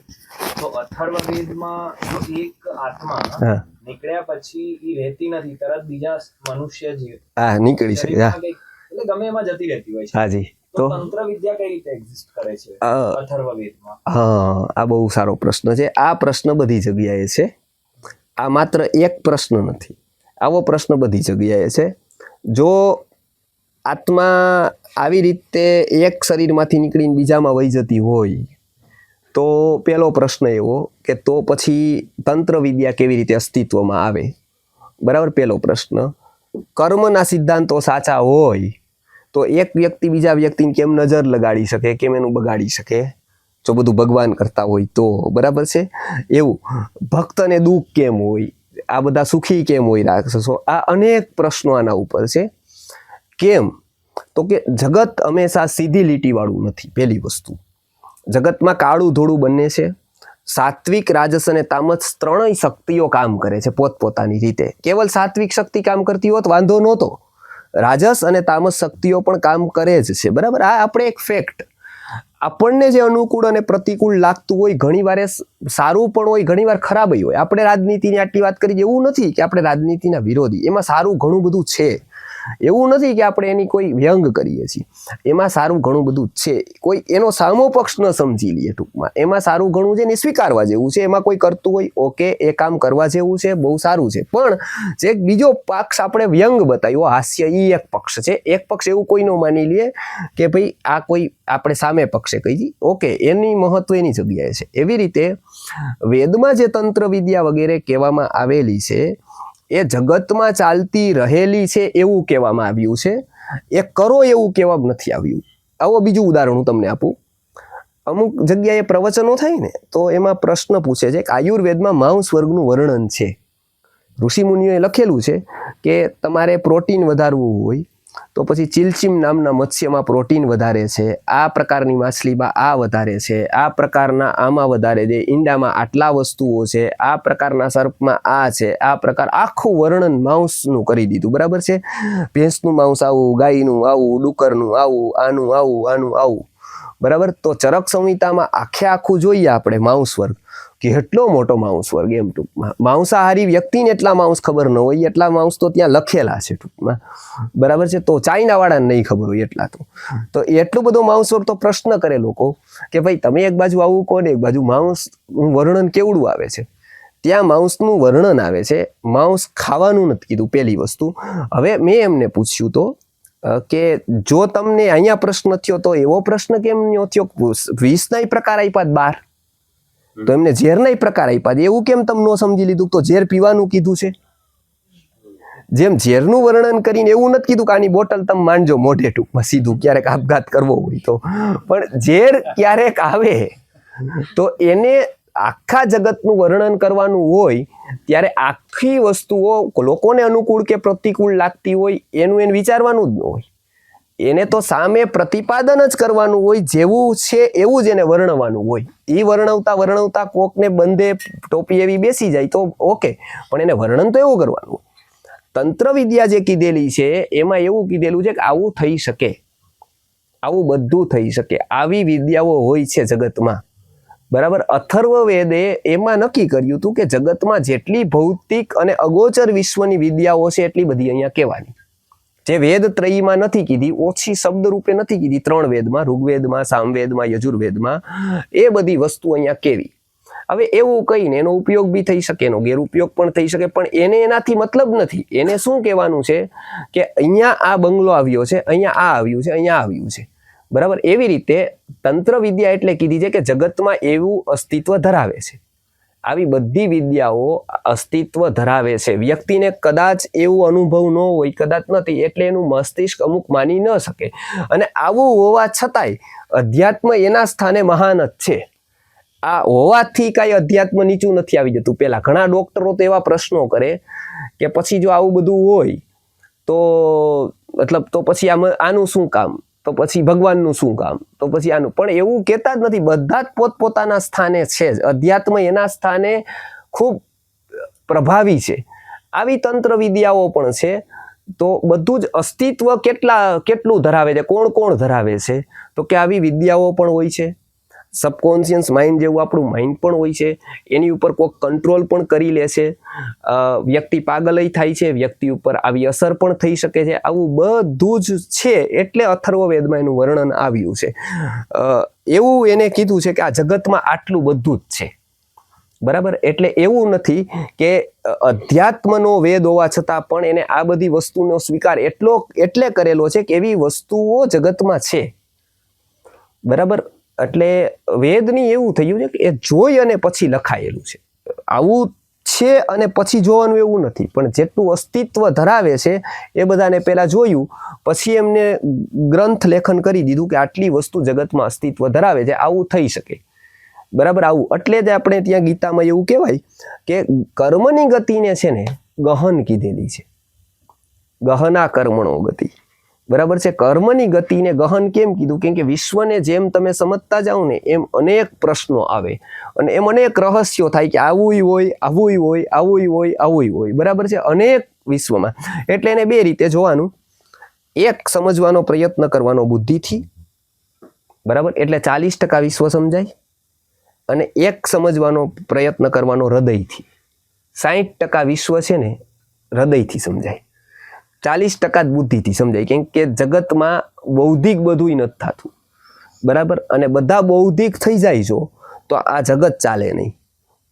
તો અથર્વ વેદમાં જો એક આત્મા હા નીકળ્યા પછી એ રહેતી નથી, તરત બીજા મનુષ્ય જીવ હા નીકળી શકે હા શરીરમાં કંઈક એટલે ગમે એમાં જતી રહેતી હોય છે. હાજી તો તો તંત્ર વિદ્યા કઈ રીતે એક્ઝિસ્ટ કરે છે અથર્વ વેદમાં? હા આ બહુ સારો પ્રશ્ન છે. આ પ્રશ્ન બધી જગ્યાએ છે. આ માત્ર એક પ્રશ્ન નથી, આવો પ્રશ્ન બધી જગ્યાએ છે. જો આત્મા આવી રીતે એક શરીરમાંથી નીકળીને બીજામાં વહી જતી હોય તો પહેલો પ્રશ્ન એવો કે તો પછી તંત્ર વિદ્યા કેવી રીતે અસ્તિત્વમાં આવે? બરાબર, પહેલો પ્રશ્ન. કર્મના સિદ્ધાંતો સાચા હોય તો એક વ્યક્તિ બીજા વ્યક્તિને કેમ નજર લગાડી શકે, કેમ એનું બગાડી શકે? જો બધું ભગવાન કરતા હોય તો બરાબર છે. એવું ભક્તને દુઃખ કેમ હોય, આ બધા સુખી કેમ હોય રાક્ષસો? આ અનેક પ્રશ્નો આના ઉપર છે. કેમ? તો કે જગત હંમેશા સીધી લીટીવાળું નથી. પહેલી વસ્તુ, જગતમાં કાળું ધોળું બંને છે. સાત્વિક, રાજસ અને તામસ ત્રણેય શક્તિઓ કામ કરે છે પોતપોતાની રીતે. કેવલ સાત્વિક શક્તિ કામ કરતી હોત વાંધો નહોતો, રાજસ અને તામસ શક્તિઓ પણ કામ કરે જ છે. બરાબર, આ આપણે એક ફેક્ટ. આપણને જે અનુકૂળ અને પ્રતિકૂળ લાગતું હોય ઘણી વાર સારું પણ હોય, ઘણી વાર ખરાબ હોય. આપણે રાજનીતિની આટલી વાત કરી, એવું નથી કે આપણે રાજનીતિના વિરોધી, એમાં સારું ઘણું બધું છે. એવું નથી કે આપણે એની કોઈ વ્યંગ કરીએ છીએ, એમાં સારું ઘણું બધું છે. કોઈ એનો સામો પક્ષ ન સમજી લઈએ ટૂંકમાં, એમાં સારું ઘણું છે ને સ્વીકારવા જેવું છે. એમાં કોઈ કરતું હોય ઓકે, એ કામ કરવા જેવું છે, બહુ સારું છે. પણ જે બીજો પક્ષ આપણે વ્યંગ બતાવ્યો, હાસ્ય, એ એક પક્ષ છે. એક પક્ષ એવું કોઈ ન માની લઈએ કે ભાઈ આ કોઈ આપણે સામે પક્ષે કહી ઓકે, એની મહત્વ એની જગ્યાએ છે. એવી રીતે વેદમાં જે તંત્ર વિદ્યા વગેરે કહેવામાં આવેલી છે એ જગતમાં ચાલતી રહેલી છે એવું કહેવામાં આવ્યું છે. એ કરો એવું કહેવામાં નથી આવ્યું. આવો બીજું ઉદાહરણ હું તમને આપું. અમુક જગ્યાએ પ્રવચનો થાય ને તો એમાં પ્રશ્ન પૂછે છે કે આયુર્વેદમાં માંસ વર્ગનું વર્ણન છે. ઋષિમુનિઓએ લખેલું છે કે તમારે પ્રોટીન વધારવું હોય તો પછી ચિલચીમ નામના મત્સ્યમાં પ્રોટીન વધારે છે, આ પ્રકારની માછલીમાં આ વધારે છે, આ પ્રકારના આમાં વધારે છે, ઈંડામાં આટલા વસ્તુઓ છે, આ પ્રકારના સર્પમાં આ છે, આ પ્રકાર આખું વર્ણન માંસનું કરી દીધું. બરાબર છે. ભેંસનું માંસ આવું, ગાયનું આવું, ડુક્કરનું આવું, આનું આવું, આનું આવું. બરાબર. તો ચરક સંહિતામાં આખું જોઈએ આપણે માંસ વર્ગ, કેટલો મોટો માંસ વર્ગ. એમ ટૂંકમાં માંસાહારી વ્યક્તિને એટલા માંસ ખબર ન હોય, એટલા માંસ તો ત્યાં લખેલા છે ટૂંકમાં. બરાબર છે. તો ચાઇના વાળાને નહીં ખબર હોય એટલા તો એટલું બધું માંસ વર્ગ. તો પ્રશ્ન કરે લોકો કે ભાઈ તમે એક બાજુ આવું કહો ને એક બાજુ માંસનું વર્ણન કેવડું આવે છે. ત્યાં માંસનું વર્ણન આવે છે, માંસ ખાવાનું નથી કીધું પહેલી વસ્તુ. હવે મેં એમને પૂછ્યું તો કે જો તમને અહીંયા પ્રશ્ન થયો તો એવો પ્રશ્ન કેમ ન થયો? 20 પ્રકાર આપ્યા 12 તો એમને ઝેરના પ્રકાર આપ્યા, એવું કેમ તમે ન સમજી લીધું? તો ઝેર પીવાનું કીધું છે. જેમ ઝેરનું વર્ણન કરીને એવું નથી કીધું કે આની બોટલ તમે માંડજો મોઢે, ટૂંકમાં સીધું ક્યારેક આપઘાત કરવો હોય તો. પણ ઝેર ક્યારેક આવે તો એને આખા જગતનું વર્ણન કરવાનું હોય ત્યારે આખી વસ્તુઓ લોકોને અનુકૂળ કે પ્રતિકૂળ લાગતી હોય એનું વિચારવાનું જ ન હોય. એને તો સામે પ્રતિપાદન જ કરવાનું હોય, જેવું છે એવું જ એને વર્ણવાનું હોય. એ વર્ણવતા કોકને બંધે ટોપી એવી બેસી જાય તો ઓકે, પણ એને વર્ણન તો એવું કરવાનું. તંત્ર વિદ્યા જે કીધેલી છે એમાં એવું કીધેલું છે કે આવું થઈ શકે, આવું બધું થઈ શકે, આવી વિદ્યાઓ હોય છે જગતમાં. બરાબર. અથર્વવેદે એમાં નક્કી કર્યું હતું કે જગતમાં જેટલી ભૌતિક અને અગોચર વિશ્વની વિદ્યાઓ છે એટલી બધી અહીંયા કહેવાની. જે વેદ ત્રયીમાં નથી કીધી, ઓછી શબ્દ રૂપે નથી કીધી, 3 વેદમાં, ઋગ્વેદમાં, સામવેદમાં, યજુર્વેદમાં, એ બધી વસ્તુ અહીંયા કેવી. હવે એવું કહીને એનો ઉપયોગ બી થઈ શકે, એનો ગેરઉપયોગ પણ થઈ શકે, પણ એને એનાથી મતલબ નથી. એને શું કહેવાનું છે કે અહીંયા આ બંગલો આવ્યો છે, અહીંયા આ આવ્યું છે, અહીંયા આવ્યું છે. બરાબર. એવી રીતે તંત્ર વિદ્યા એટલે કીધી છે કે જગતમાં એવું અસ્તિત્વ ધરાવે છે. આવી બધી વિદ્યાઓ અસ્તિત્વ ધરાવે છે. વ્યક્તિને કદાચ એવું અનુભવ ન હોય, કદાચ નથી, એટલે એનું મસ્તિષ્ક અમુક માની ન શકે. અને આવું હોવા છતાંય અધ્યાત્મ એના સ્થાને મહાન જ છે. આ હોવાથી કાંઈ અધ્યાત્મ નીચું નથી આવી જતું. પેલા ઘણા ડોક્ટરો તો એવા પ્રશ્નો કરે કે પછી જો આવું બધું હોય તો મતલબ તો પછી આનું શું કામ? તો પછી ભગવાનનું શું કામ, તો પછી આનું. પણ એવું કહેતા જ નથી, બધા જ પોતપોતાના સ્થાને છે જ. અધ્યાત્મ એના સ્થાને ખૂબ પ્રભાવી છે. આવી તંત્ર વિદ્યાઓ પણ છે. તો બધું જ અસ્તિત્વ કેટલું ધરાવે છે, કોણ કોણ ધરાવે છે, તો કે આવી વિદ્યાઓ પણ હોય છે. સબકોન્શિયસ માઇન્ડ જેવું આપણું માઇન્ડ પણ હોય છે, એની ઉપર કોઈક કંટ્રોલ પણ કરી લે છે. વ્યક્તિ પાગલય થાય છે, વ્યક્તિ ઉપર આવી અસર પણ થઈ શકે છે. આવું બધું જ છે, એટલે અથર્વવેદમાં એનું વર્ણન આવ્યું છે. એવું એને કીધું છે કે આ જગતમાં આટલું બધું જ છે, બરાબર. એટલે એવું નથી કે અધ્યાત્મનો વેદ હોવા છતાં પણ એને આ બધી વસ્તુનો સ્વીકાર એટલે કરેલો છે કે એવી વસ્તુઓ જગતમાં છે, બરાબર. એટલે વેદની એવું થયું છે કે એ જોઈ અને પછી લખાયેલું છે. આવું છે અને પછી જોવાનું એવું નથી, પણ જેટલું અસ્તિત્વ ધરાવે છે એ બધાને પહેલા જોયું, પછી એમને ગ્રંથ લેખન કરી દીધું કે આટલી વસ્તુ જગતમાં અસ્તિત્વ ધરાવે છે, આવું થઈ શકે, બરાબર. આવું એટલે જ આપણે ત્યાં ગીતામાં એવું કહેવાય કે કર્મની ગતિને છે ને ગહન કીધેલી છે. ગહના કર્મણો ગતિ, બરાબર છે. કર્મની ગતિને ગહન કેમ કીધું? કેમ કે વિશ્વને જેમ તમે સમજતા જાઓ ને એમ અનેક પ્રશ્નો આવે અને એમ અનેક રહસ્યો થાય કે આવું હોય, આવું હોય, આવું હોય, આવું હોય, બરાબર છે. અનેક વિશ્વમાં. એટલે એને બે રીતે જોવાનું. એક સમજવાનો પ્રયત્ન કરવાનો બુદ્ધિથી, બરાબર, એટલે 40% વિશ્વ સમજાય, અને એક સમજવાનો પ્રયત્ન કરવાનો હૃદયથી. 60% વિશ્વ છે ને હૃદયથી સમજાય, 40% જ બુદ્ધિથી સમજાય. કેમ કે જગતમાં બૌદ્ધિક બધું નથી થતું, બરાબર. અને બધા બૌદ્ધિક થઈ જાય જો તો આ જગત ચાલે નહીં,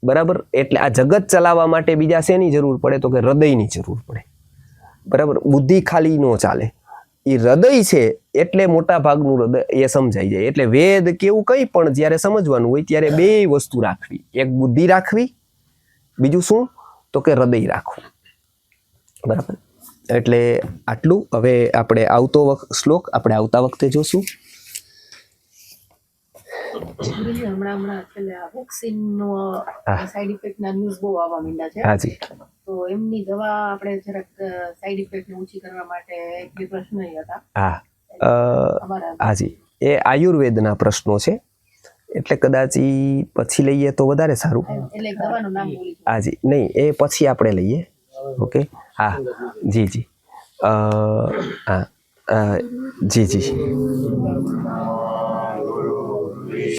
બરાબર. એટલે આ જગત ચલાવવા માટે બીજા શેની જરૂર પડે? તો કે હૃદયની જરૂર પડે, બરાબર. બુદ્ધિ ખાલી ન ચાલે. એ હૃદય છે એટલે મોટા ભાગનું હૃદય એ સમજાઈ જાય. એટલે વેદ કેવું કંઈ પણ જ્યારે સમજવાનું હોય ત્યારે બે વસ્તુ રાખવી, એક બુદ્ધિ રાખવી, બીજું શું? તો કે હૃદય રાખવું, બરાબર. એટલે આટલું. હવે આપણે શ્લોક આપણે આવતા વખતે જોશું. હમણાં છેલ્લે આ વેક્સિનનો સાઈડ ઇફેક્ટના ન્યૂઝ બહુ આવવા માંડ્યા છે. હાજી. તો એમની દવા આપણે જરાક સાઈડ ઇફેક્ટને ઓછી કરવા માટે એક બે પ્રશ્ન હતા. હા, હાજી. એ આયુર્વેદના પ્રશ્નો છે, એટલે કદાચ ઈ પછી લઈએ તો વધારે સારું. એટલે દવાનું નામ બોલી. હાજી, નહીં, એ પછી આપણે લઈએ. ઓકે. હા, જી જી. હા, જી જી.